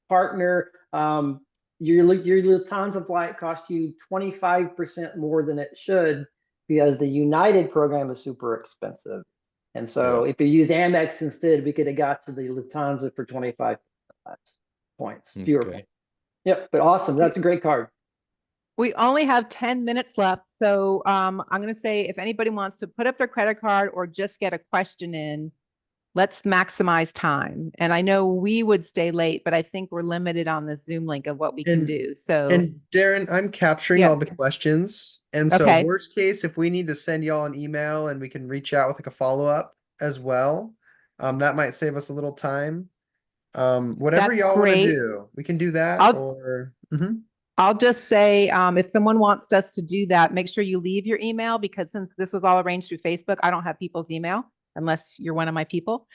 partner. Your Lufthansa flight cost you 25% more than it should because the United program is super expensive. And so Yeah. if you used Amex instead, we could have got to the Lufthansa for 25 points, fewer Okay. points. Yep, but awesome. That's a great card. We only have 10 minutes left. So I'm going to say if anybody wants to put up their credit card or just get a question in, let's maximize time. And I know we would stay late, but I think we're limited on the Zoom link of what we can And- do. So, And Darren, I'm capturing Yeah. all the questions. And so Okay. worst case, if we need to send y'all an email and we can reach out with like a follow-up as well, that might save us a little time. Whatever That's y'all want to great. do, we can do that I'll- or Mhm. I'll just say, if someone wants us to do that, make sure you leave your email because since this was all arranged through Facebook, I don't have people's email unless you're one of my people.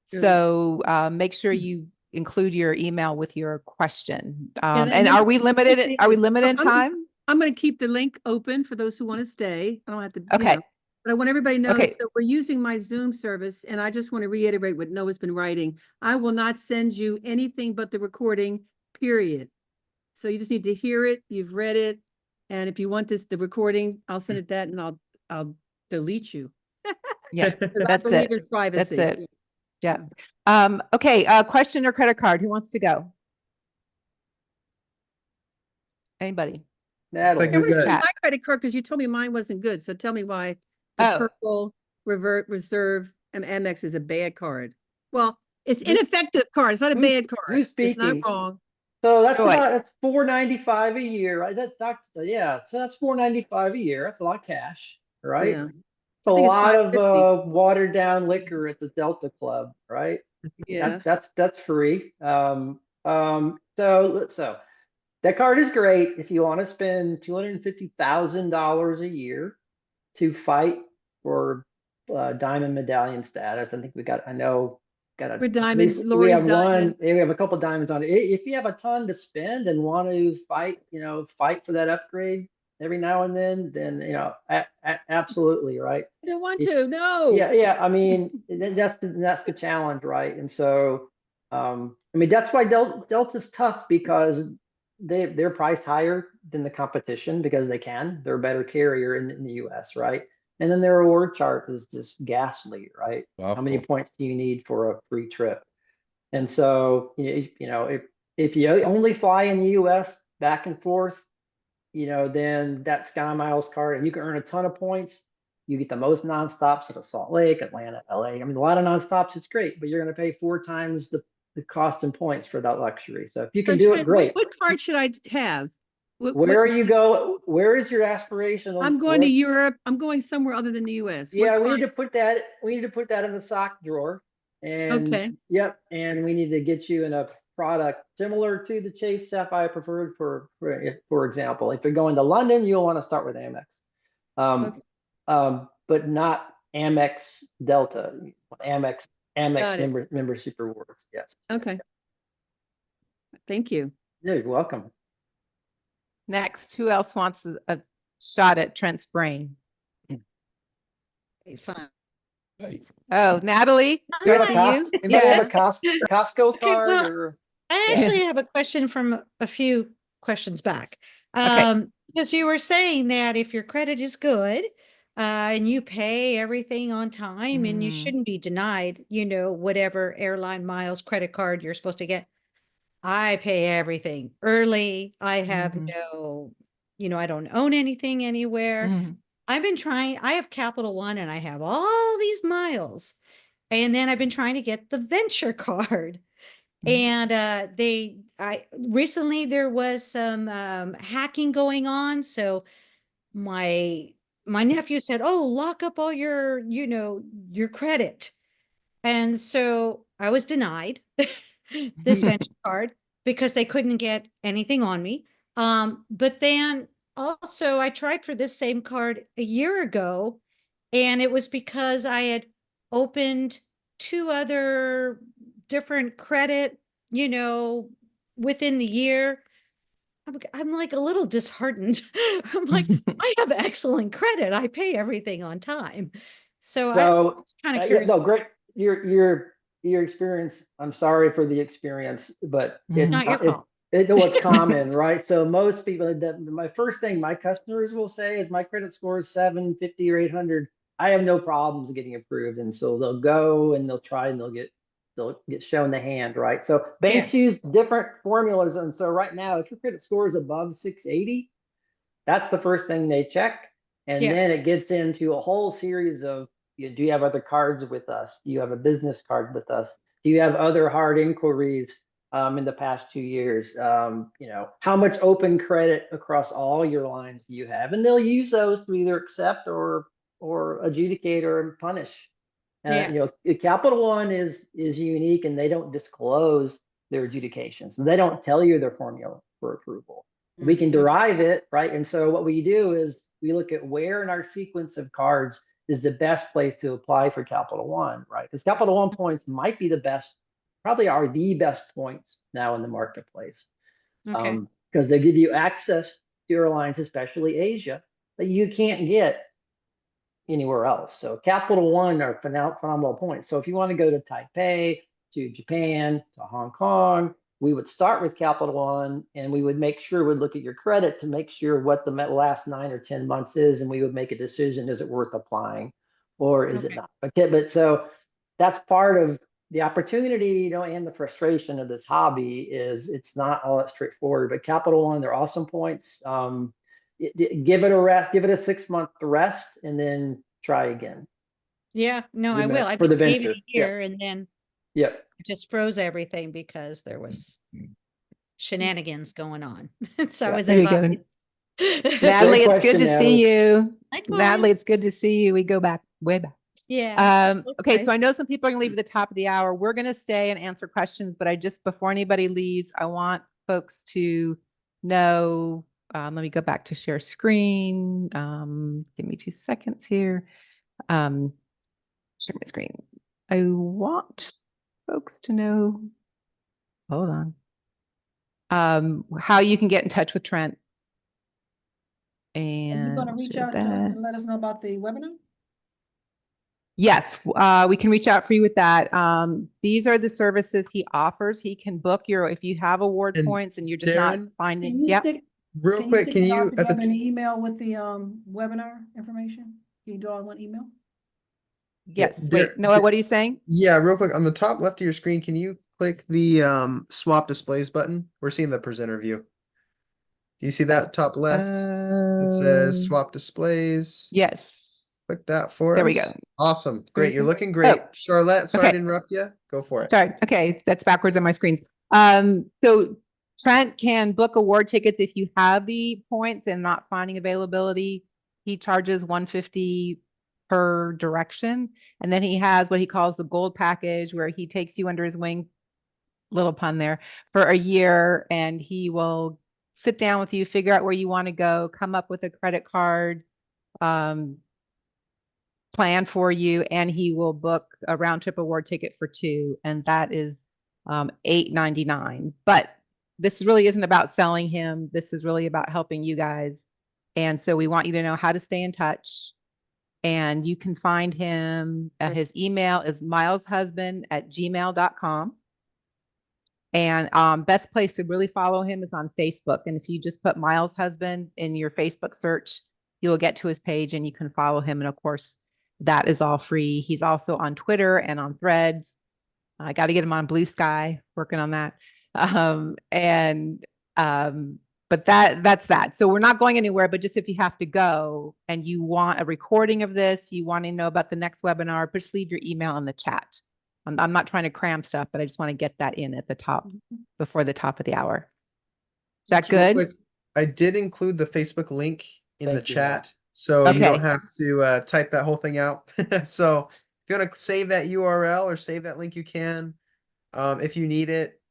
So make sure you include your email with your question. and And then are we limited? Are we limited in I'm gonna- time? I'm going to keep the link open for those who want to stay. I don't have to, you Okay. know, but I want everybody to know, Okay. so we're using my Zoom service, and I just want to reiterate what Noah's been writing. I will not send you anything but the recording, period. So you just need to hear it, you've read it, and if you want the recording, I'll send it that and I'll delete you. Yeah, 'Cause I that's believe it. in privacy. That's it. Yeah. Okay. Question or credit card? Who wants to go? Anybody? Natalie. You're good. My credit card, because you told me mine wasn't good. So tell me why the Oh. purple reserve and Amex is a bad card. Well, it's ineffective card. It's not a Who's- bad card. who's It's not speaking? wrong. So that's Joy. that's $495 a year, right? Yeah, so that's $495 a year. That's a lot of cash, right? Yeah. It's a think it's lot of $550. watered down liquor at the Delta Club, right? Yeah. That's free. So that card is great if you want to spend $250,000 a year to fight for diamond medallion status. I think We're diamond, we Lori's have diamond. we have a couple diamonds on it. If you have a ton to spend and want to fight for that upgrade every now and then absolutely, right? I don't want to, no. Yeah. I mean, that's the challenge, right? And so, I mean, that's why Delta's tough because they're priced higher than the competition because they're a better carrier in the US, right? And then their reward chart is just ghastly, right? How many Awful. points do you need for a free trip? And so, if you only fly in the US back and forth, then that Sky Miles card, and you can earn a ton of points. You get the most nonstops at Salt Lake, Atlanta, LA. I mean, a lot of nonstops, it's great, but you're going to pay 4 times the cost and points for that luxury. So if you can So do Trent, it, great. What card should I have? Where is your aspirational? I'm going to Europe. I'm going somewhere other than the US. Yeah, What we need card? to put that in the sock drawer. And Okay. yep, and we need to get you in a product similar to the Chase Sapphire Preferred for example. If you're going to London, you'll want to start with Amex. But not Amex Delta. Amex Got it. membership rewards. Yes. Okay. Thank you. Yeah, you're welcome. Next, who else wants a shot at Trent's brain? Fine. Right. Oh, Natalie, Do you have back a to you. anybody have a Costco Okay, card well, or? I Yeah. actually have a question from a few questions back. Okay. Because you were saying that if your credit is good, and you pay everything on time and you Mhm. shouldn't be denied, whatever airline miles credit card you're supposed to get. I pay everything early. I have Mhm. I don't own anything anywhere. Mhm. I have Capital One and I have all these miles. And then I've been trying to get the venture card. And recently there was some hacking going on. So my nephew said, "Oh, lock up all your credit." And so I was denied. this venture card because they couldn't get anything on me. But then also I tried for this same card a year ago, and it was because I had opened 2 other different credit, within the year. I'm like a little disheartened. I'm like, I have excellent credit. I pay everything on time. So I So, was kind of yeah, curious. no, great. Your experience. I'm sorry for the experience, but Not your fault. What's common, right? So most people, my first thing my customers will say is my credit score is 750 or 800. I have no problems getting approved, and so they'll go and they'll try and they'll get shown the hand, right? So banks use different formulas, and so right now, if your credit score is above 680, that's the first thing they check. And Yeah. then it gets into a whole series of, do you have other cards with us? Do you have a business card with us? Do you have other hard inquiries in the past 2 years? How much open credit across all your lines do you have? And they'll use those to either accept or adjudicate or punish. Yeah. Capital One is unique, and they don't disclose their adjudications. So they don't tell you their formula for approval. We can derive it, right? And so what we do is we look at where in our sequence of cards is the best place to apply for Capital One, right? Because Capital One points might be the best, probably are the best points now in the marketplace. Okay. Because they give you access to airlines, especially Asia, that you can't get anywhere else. So Capital One are phenomenal points. So if you want to go to Taipei, to Japan, to Hong Kong, we would start with Capital One, and we would make sure we'd look at your credit to make sure what the last 9 or 10 months is, and we would make a decision: is it worth applying, or is it not? Okay, but so that's part of the opportunity, and the frustration of this hobby is it's not all that straightforward. But Capital One, they're awesome points. Give it a rest, give it a 6-month rest, and then try again. Yeah, no, I will. I For the gave it venture. a year and then Yep. just froze everything because there was shenanigans going on. So I Yeah. was There you go. involved. Natalie, it's good question, to see you. Likewise. Natalie, it's good to see you. We go back way back. Yeah. Okay, so I know some people are gonna leave at the top of the hour. We're gonna stay and answer questions, but before anybody leaves, I want folks to know, let me go back to share screen. Give me 2 seconds here. Share my screen. I want folks to know, hold on, how you can get in touch with Trent. Are you gonna And reach share out to us that. and let us know about the webinar? Yes, we can reach out for you with that. These are the services he offers. He can book if you have award And points and you're just not Darren, finding. Can you Yep. stick, real can you quick, stick can it all you at together in the an email with the webinar information? Can you do all in one email? Yes. Dar- Wait, Noah, what are you saying? yeah, real quick on the top left of your screen, can you click the swap displays button? We're seeing the presenter view. Do you see that top left? It says swap displays. Yes. Click that for There us. we go. Awesome. Great. You're looking Oh, great. Charlotte, sorry okay. to interrupt you. Go for it. Sorry. Okay, that's backwards on my screens. So Trent can book award tickets if you have the points and not finding availability. He charges $150 per direction, and then he has what he calls the gold package, where he takes you under his wing, little pun there, for a year, and he will sit down with you, figure out where you want to go, come up with a credit card plan for you, and he will book a round trip award ticket for 2, and that is $8.99. But this really isn't about selling him. This is really about helping you guys. And so we want you to know how to stay in touch. And you can find him. His email is mileshusband@gmail.com. And best place to really follow him is on Facebook. And if you just put Miles Husband in your Facebook search, you'll get to his page and you can follow him. And of course, that is all free. He's also on Twitter and on Threads. I got to get him on Blue Sky, working on that. But that's that. So we're not going anywhere, but just if you have to go and you want a recording of this, you want to know about the next webinar, just leave your email in the chat. I'm not trying to cram stuff, but I just want to get that in at the top before the top of the hour. Is that Just real good? quick, I did include the Facebook link in the Thank you. chat, so Okay. you don't have to type that whole thing out. So if you want to save that URL or save that link, you can. If you need it,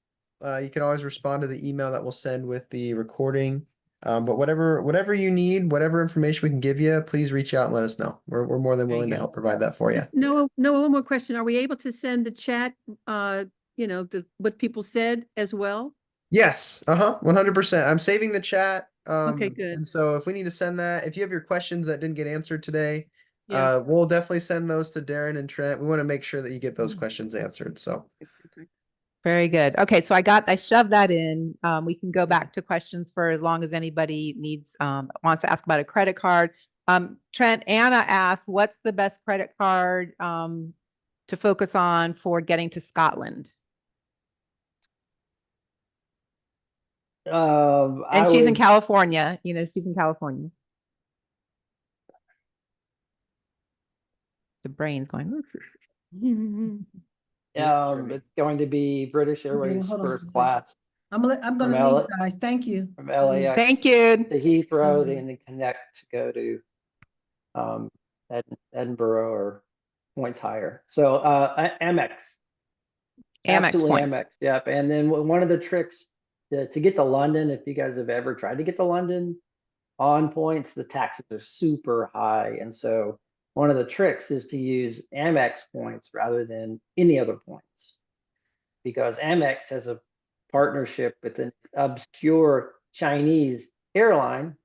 You can always respond to the email that we'll send with the recording. But whatever you need, whatever information we can give you, please reach out and let us know. We're more than Very willing to good. help provide that for you. No, one more question. Are we able to send the chat, what people said as well? Yes, 100%. I'm saving the chat. Okay, good. And so if we need to send that, if you have your questions that didn't get answered today, Yeah. we'll definitely send those to Darren and Trent. We want to make sure that you get those questions answered. So Very good. Okay, so I shoved that in. We can go back to questions for as long as anybody needs, wants to ask about a credit card. Trent, Anna asked, what's the best credit card to focus on for getting to Scotland? And she's in California, she's in California. The brain's going. It's going to be British Airways hold on first a second. class I'm From gonna leave, guys. Thank you. from LAX Thank you. to Heathrow, and then connect to go to Edinburgh or points higher. So Amex. Amex Absolutely points. Amex. Yep. And then one of the tricks to get to London, if you guys have ever tried to get to London on points, the taxes are super high. And so one of the tricks is to use Amex points rather than any other points, because Amex has a partnership with an obscure Chinese airline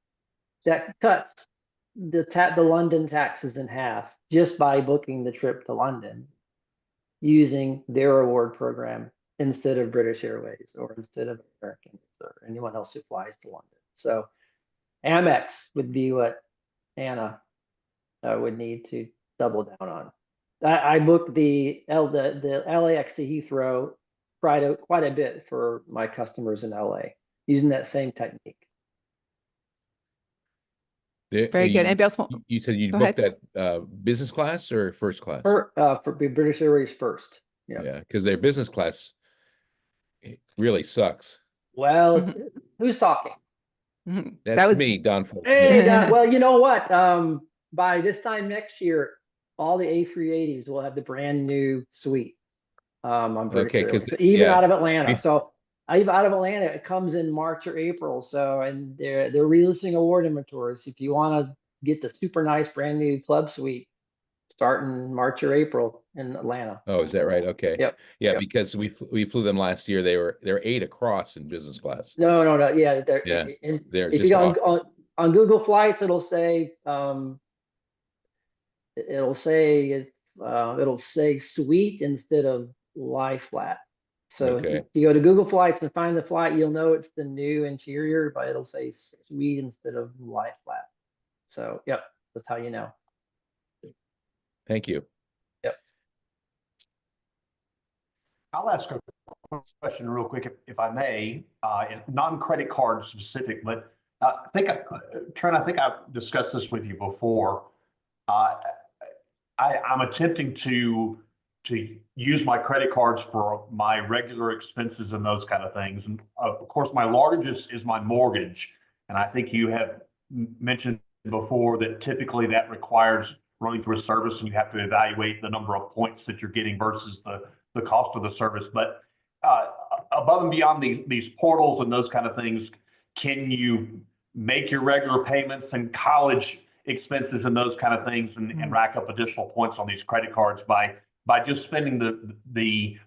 that cuts the London taxes in half just by booking the trip to London using their award program instead of British Airways or instead of American or anyone else who flies to London. So Amex would be what Anna would need to double down on. I booked the LAX to Heathrow quite a bit for my customers in LA using that same technique. Very good. Anybody else want? You said you Go booked ahead. that business class or first class? For British Airways first. Yeah, because their business class really sucks. Well, who's talking? That's me, Don Ford. Hey, well, you know what? By this time next year, all the A380s will have the brand new suite on British Airways. So even out of Atlanta. So even out of Atlanta, it comes in March or April. So, and they're releasing award inventories. If you want to get the super nice brand new club suite, starting March or April in Atlanta. Oh, is that right? Okay. Yep. Yeah, Yep. because we flew them last year. They're 8 across in business class. No. Yeah, They're if just you go on Google Flights, it'll say suite instead of lie flat. So Okay. if you go to Google Flights and find the flight, you'll know it's the new interior, but it'll say suite instead of lie flat. So yep, that's how you know. Thank you. Yep. I'll ask a question real quick, if I may, non-credit card specific, but Trent, I think I've discussed this with you before. I'm attempting to use my credit cards for my regular expenses and those kind of things. And of course, my largest is my mortgage. And I think you have mentioned before that typically that requires running through a service and you have to evaluate the number of points that you're getting versus the cost of the service. But above and beyond these portals and those kind of things, can you make your regular payments and college expenses and those kind of things and rack up additional points on these credit cards by just spending the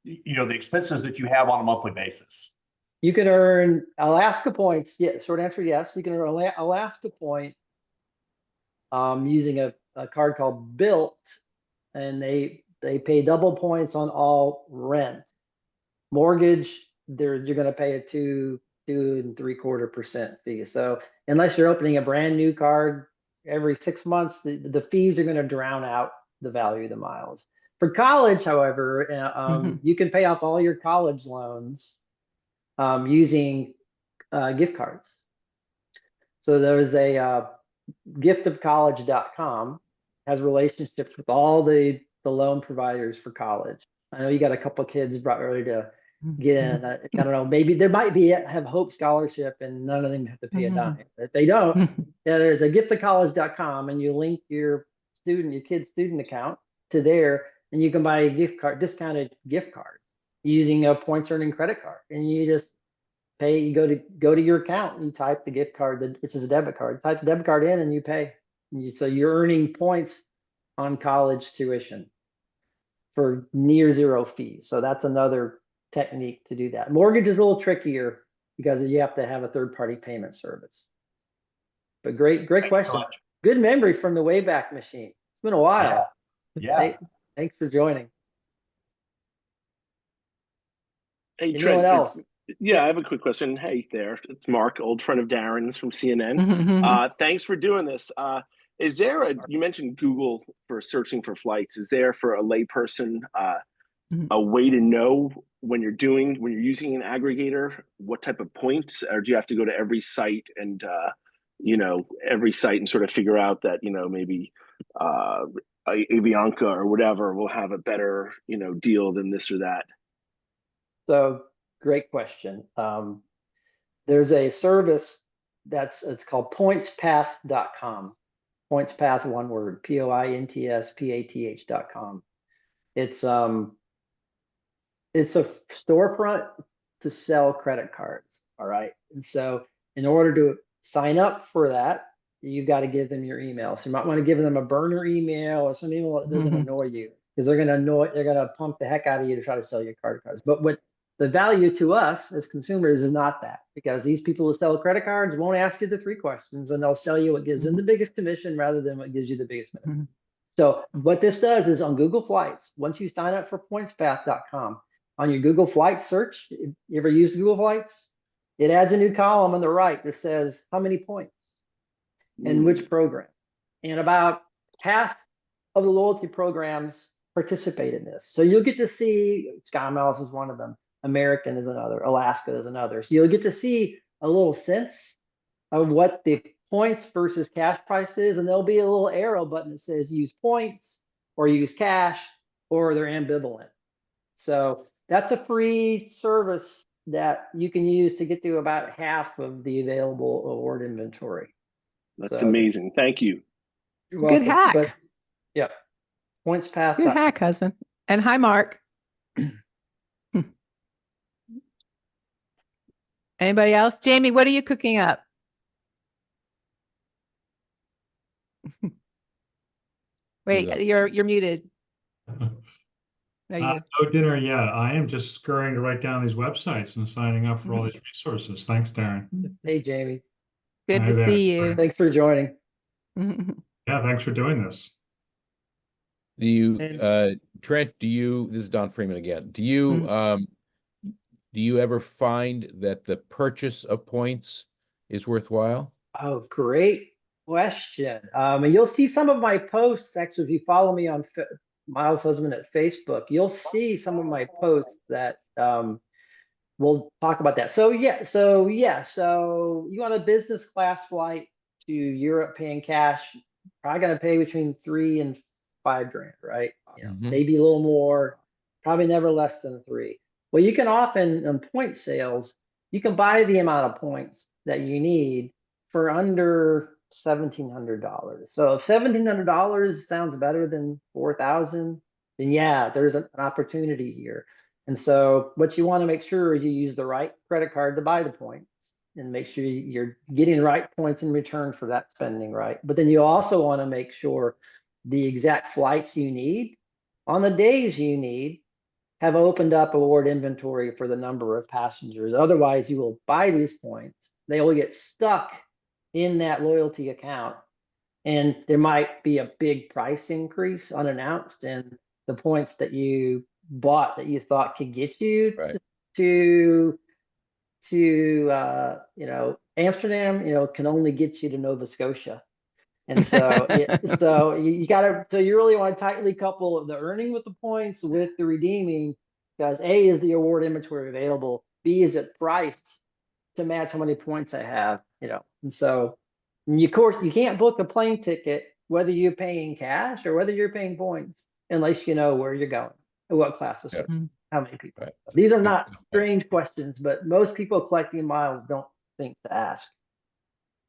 expenses that you have on a monthly basis? You can earn Alaska points. Yeah, short answer, yes. You can earn Alaska points using a card called Built, and they pay double points on all rent. Mortgage, you're going to pay a 2 2.75% fee. So unless you're opening a brand new card every 6 months, the fees are going to drown out the value of the miles. For college, however, you can pay off all your college loans using gift cards. So there's a giftofcollege.com has relationships with all the loan providers for college. I know you got a couple of kids ready to get in. I don't know, maybe there might have Hope Scholarship and none of them have to pay a dime. If they don't, yeah, there's a giftofcollege.com and you link your kid's student account to there and you can buy a gift card, discounted gift card. using a points earning credit card, and you just pay. You go to your account, and you type the gift card, which is a debit card. Type the debit card in, and you pay. So you're earning points on college tuition for near zero fees. So that's another technique to do that. Mortgage is a little trickier because you have to have a third-party payment service. But great question. Good memory from the Wayback Machine. It's been a while. Yeah. Thanks for joining. Hey, Anyone Trent, else? yeah, I have a quick question. Hey there, it's Mark, old friend of Darren's from CNN. Thanks for doing this. Is there you mentioned Google for searching for flights. Is there for a layperson a way to know when you're using an aggregator, what type of points, or do you have to go to every site and every site and sort of figure out that maybe Avianca or whatever will have a better deal than this or that? So great question. There's a service it's called pointspath.com. Pointspath, one word, pointspath.com. It's a storefront to sell credit cards. All right. And so in order to sign up for that, you've got to give them your email. So you might want to give them a burner email or some email that doesn't annoy you, because they're going to pump the heck out of you to try to sell your credit cards. But what the value to us as consumers is not that, because these people who sell credit cards won't ask you the 3 questions, and they'll sell you what gives them the biggest commission rather than what gives you the biggest benefit. So what this does is on Google Flights, once you sign up for pointspath.com, on your Google Flights search, you ever used Google Flights? It adds a new column on the right that says how many points and which program. And about half of the loyalty programs participate in this. So you'll get to see, SkyMiles is one of them, American is another, Alaska is another. So you'll get to see a little sense of what the points versus cash price is, and there'll be a little arrow button that says use points or use cash, or they're ambivalent. So that's a free service that you can use to get to about half of the available award inventory. That's amazing. Thank you. It's a good hack. But, yeah. Pointspath. Good hack, husband. And hi, Mark. Anybody else? Jamie, what are you cooking up? Wait, you're muted. There you go. No dinner yet. I am just scurrying to write down these websites and signing up for all these resources. Thanks, Darren. Hey, Jamie. Good to see you. Thanks for joining. Yeah, thanks for doing this. Do you, Trent, this is Don Freeman again. Do you ever find that the purchase of points is worthwhile? Oh, great question. And you'll see some of my posts, actually, if you follow me on MilesHusband at Facebook, you'll see some of my posts that we'll talk about that. So you want a business class flight to Europe paying cash, probably going to pay between $3,000 and $5,000, right? Maybe a little more, probably never less than 3. Well, you can often, on point sales, you can buy the amount of points that you need for under $1,700. So if $1,700 sounds better than $4,000, then yeah, there's an opportunity here. And so what you want to make sure is you use the right credit card to buy the points, and make sure you're getting the right points in return for that spending, right? But then you also want to make sure the exact flights you need on the days you need have opened up award inventory for the number of passengers. Otherwise, you will buy these points. They will get stuck in that loyalty account, and there might be a big price increase unannounced, and the points that you bought that you thought could get you to Amsterdam, can only get you to Nova Scotia. And so, you really want to tightly couple the earning with the points with the redeeming, because A, is the award inventory available? B, is it priced to match how many points I have? And so, of course, you can't book a plane ticket whether you're paying cash or whether you're paying points unless you know where you're going, what class is how many people. Right. These are not strange questions, but most people collecting miles don't think to ask.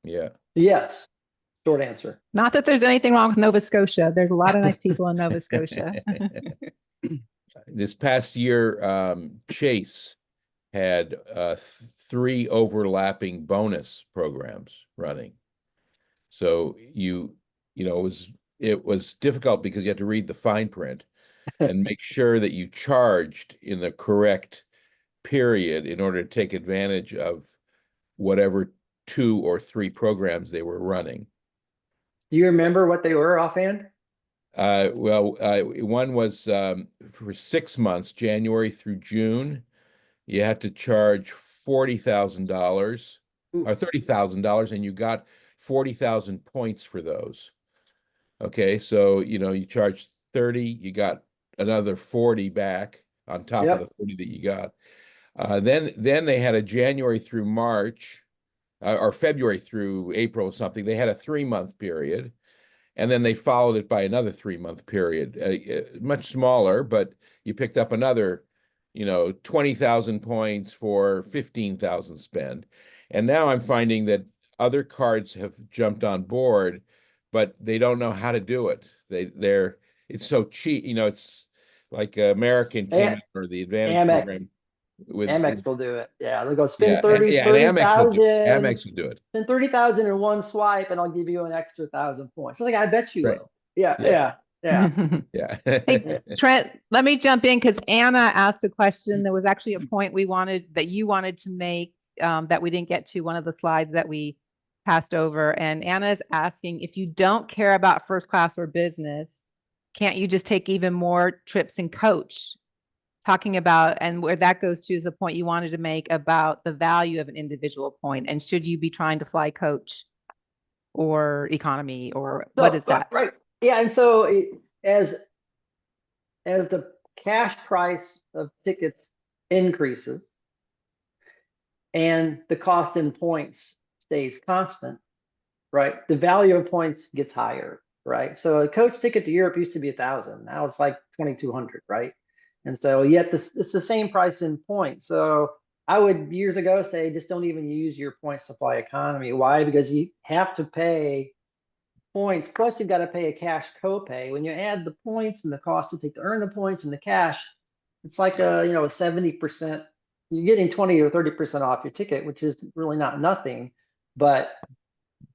Yeah. Yes. Short answer. Not that there's anything wrong with Nova Scotia. There's a lot of nice people in Nova Scotia. this past year, Chase had 3 overlapping bonus programs running. So you know, it was difficult because you had to read the fine print and make sure that you charged in the correct period in order to take advantage of whatever 2 or 3 programs they were running. Do you remember what they were offhand? One was for 6 months, January through June, you had to charge $40,000 or $30,000, and you got 40,000 points for those. Okay, so you charged 30, you got another 40 back on top of the 30 that you got. Then they had a January through March, or February through April or something. They had a 3-month period, and then they followed it by another 3-month period, much smaller, but you picked up another, 20,000 points for 15,000 spend. And now I'm finding that other cards have jumped on board, but they don't know how to do it. It's so cheap, it's like American came out for the Advantage Amex. program. Amex will do it. Yeah, they'll go spend Yeah, 30,000. Amex will do it. Spend 30,000 in one swipe, and I'll give you an extra 1,000 points. So like, I bet you Right. will. Yeah. Yeah. Hey, Trent, let me jump in because Anna asked a question. There was actually a point that you wanted to make that we didn't get to, one of the slides that we passed over. And Anna is asking, if you don't care about first class or business, can't you just take even more trips in coach? Talking about, and where that goes to is the point you wanted to make about the value of an individual point, and should you be trying to fly coach or economy, or what is that? Right. Yeah, and so as the cash price of tickets increases and the cost in points stays constant, right, the value of points gets higher, right? So a coach ticket to Europe used to be 1,000. Now it's like 2,200, right? And so yet it's the same price in points. So I would years ago say, just don't even use your points to fly economy. Why? Because you have to pay points, plus you've got to pay a cash copay. When you add the points and the cost to earn the points and the cash, it's like a 70%. You're getting 20 or 30% off your ticket, which is really not nothing. But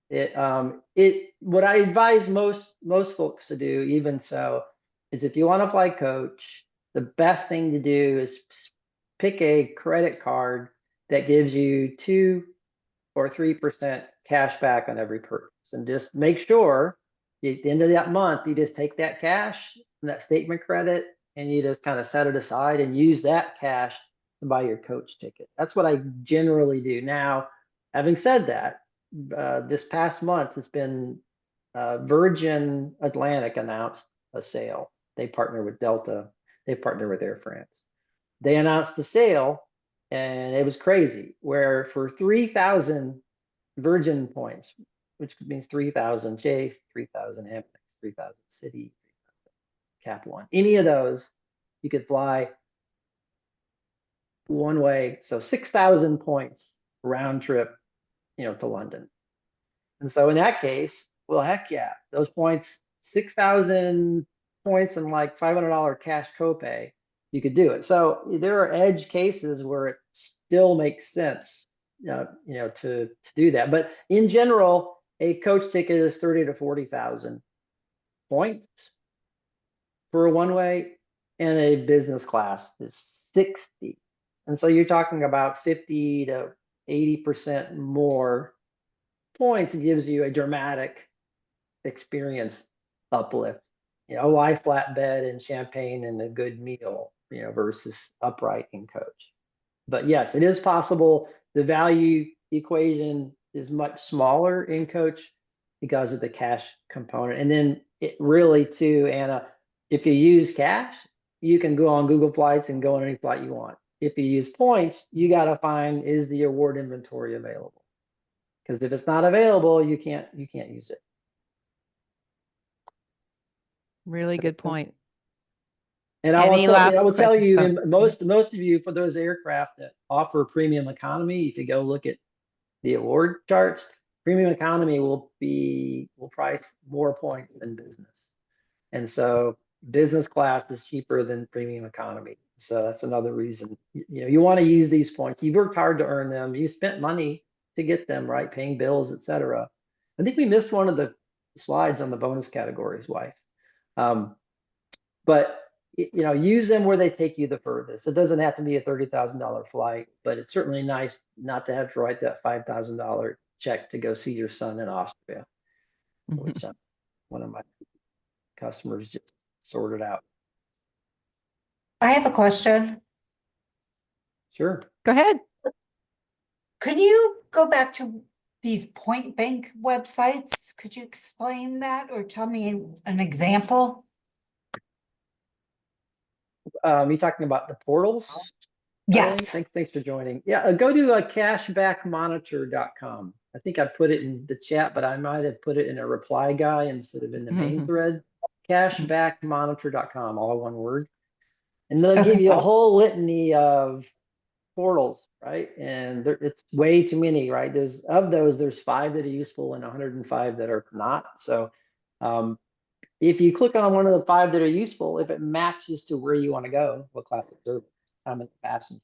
what I advise most folks to do, even so, is if you want to fly coach, the best thing to do is pick a credit card that gives you 2 or 3% cash back on every purchase, and just make sure at the end of that month you just take that cash and that statement credit and you just kind of set it aside and use that cash to buy your coach ticket. That's what I generally do. Now, having said that, this past month it's been Virgin Atlantic announced a sale. They partner with Delta. They partner with Air France. They announced a sale, and it was crazy, where for 3,000 Virgin points, which means 3,000 Chase, 3,000 Amex, 3,000 Citi, 3,000 Cap One, any of those, you could fly one way. So 6,000 points round trip, to London. And so in that case, well, heck yeah, those points, 6,000 points and like $500 cash copay, you could do it. So there are edge cases where it still makes sense, to do that. But in general, a coach ticket is 30 to 40,000 points for a one-way, and a business class is 60. And so you're talking about 50 to 80% more points. It gives you a dramatic experience uplift. A lie flat bed and champagne and a good meal, versus upright in coach. But yes, it is possible. The value equation is much smaller in coach because of the cash component. And then it really too, Anna, if you use cash, you can go on Google Flights and go on any flight you want. If you use points, you got to find, is the award inventory available? Because if it's not available, you can't use it. Really good point. And I will tell you, most of you, for those aircraft that offer premium economy, if you go look at the award charts, premium economy will price more points than business. And so business class is cheaper than premium economy. So that's another reason, you want to use these points. You worked hard to earn them. You spent money to get them, right? Paying bills, etc. I think we missed one of the slides on the bonus categories, wife. But use them where they take you the furthest. It doesn't have to be a $30,000 flight, but it's certainly nice not to have to write that $5,000 check to go see your son in Austria, which one of my customers just sorted out. I have a question. Sure. Go ahead. Could you go back to these point bank websites? Could you explain that or tell me an example? You talking about the portals? Yes. Thanks for joining. Yeah, go to cashbackmonitor.com. I think I put it in the chat, but I might have put it in a reply guy instead of in the main thread. Cashbackmonitor.com, all one word. And they'll give you a whole litany of portals, right? And it's way too many, right? There's 5 that are useful and 105 that are not. So if you click on one of the 5 that are useful, if it matches to where you want to go, what class of service, I'm a passenger,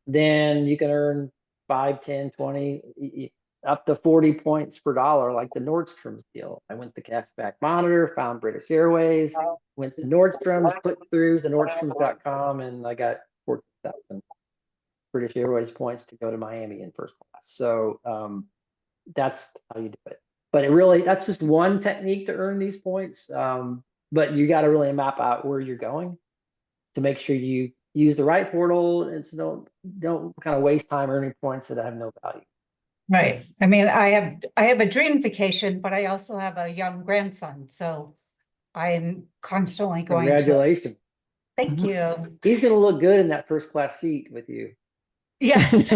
then you can earn 5, 10, 20, up to 40 points per dollar, like the Nordstrom's deal. I went to Cashback Monitor, found British Airways, went to Nordstrom's, clicked through to Nordstroms.com, and I got 14,000 British Airways points to go to Miami in first class. So that's how you do it. But that's just one technique to earn these points. But you got to really map out where you're going to make sure you use the right portal, and so don't kind of waste time earning points that have no value. Right. I mean, I have a dream vacation, but I also have a young grandson, so I'm constantly going. Congratulations. Thank you. He's going to look good in that first class seat with you. Yes.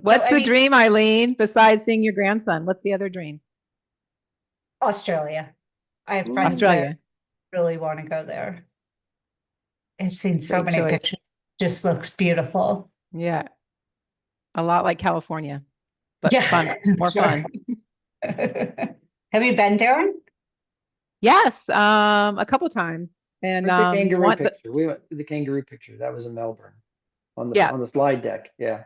What's the dream, Eileen, besides seeing your grandson? What's the other dream? Australia. I have friends that really want to go there. I've seen so many pictures. Just looks beautiful. Yeah. A lot like California, but fun, more fun. Have you been, Darren? Yes, a couple times. And the kangaroo picture. We went to the kangaroo picture. That was in Melbourne on the slide deck. Yeah.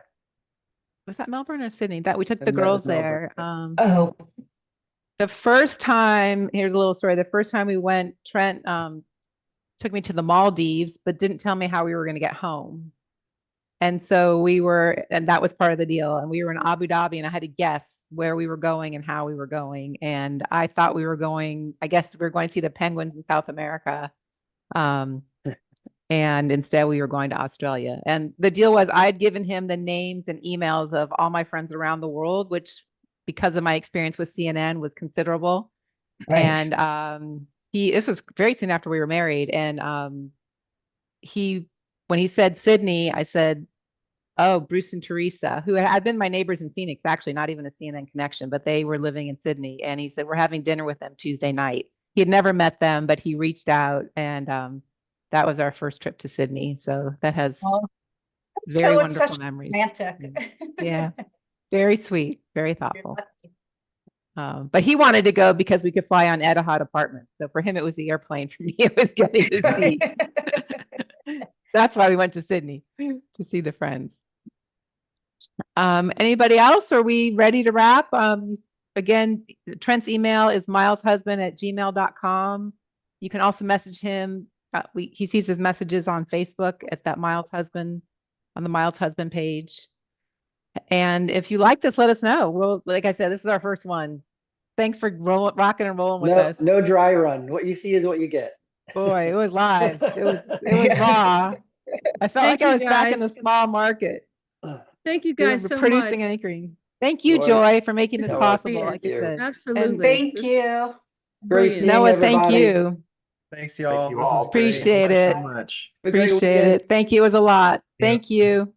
Was that Melbourne or Sydney? That we took the girls there. The first time, here's a little story. The first time we went, Trent took me to the Maldives, but didn't tell me how we were going to get home. And so and that was part of the deal. And we were in Abu Dhabi, and I had to guess where we were going and how we were going. And I thought we were going, I guess we were going to see the penguins in South America. And instead we were going to Australia. And the deal was I'd given him the names and emails of all my friends around the world, which because of my experience with CNN was considerable. Right. And this was very soon after we were married. And when he said Sydney, I said, oh, Bruce and Teresa, who had been my neighbors in Phoenix, actually not even a CNN connection, but they were living in Sydney. And he said, we're having dinner with them Tuesday night. He had never met them, but he reached out, and that was our first trip to Sydney. So that has very wonderful memories. Romantic. Yeah, very sweet, very thoughtful. But he wanted to go because we could fly on Etihad Apartments. So for him, it was the airplane. For me, it was getting to see. That's why we went to Sydney, to see the friends. Anybody else? Are we ready to wrap? Again, Trent's email is mileshusband@gmail.com. You can also message him. He sees his messages on Facebook at that Miles Husband, on the Miles Husband page. And if you like this, let us know. Well, like I said, this is our first one. Thanks for rocking and rolling with us. No dry run. What you see is what you get. Boy, it was live. It was raw. I felt like I was back in the small market. Thank you guys so much. Producing and anchoring. Thank you, Joy, for making this possible. Like you said. Absolutely. Thank you. Great. Noah, thank you. Thanks, y'all. Thank you all. Appreciate it. So much. Appreciate it. Thank you. It was a lot. Thank you.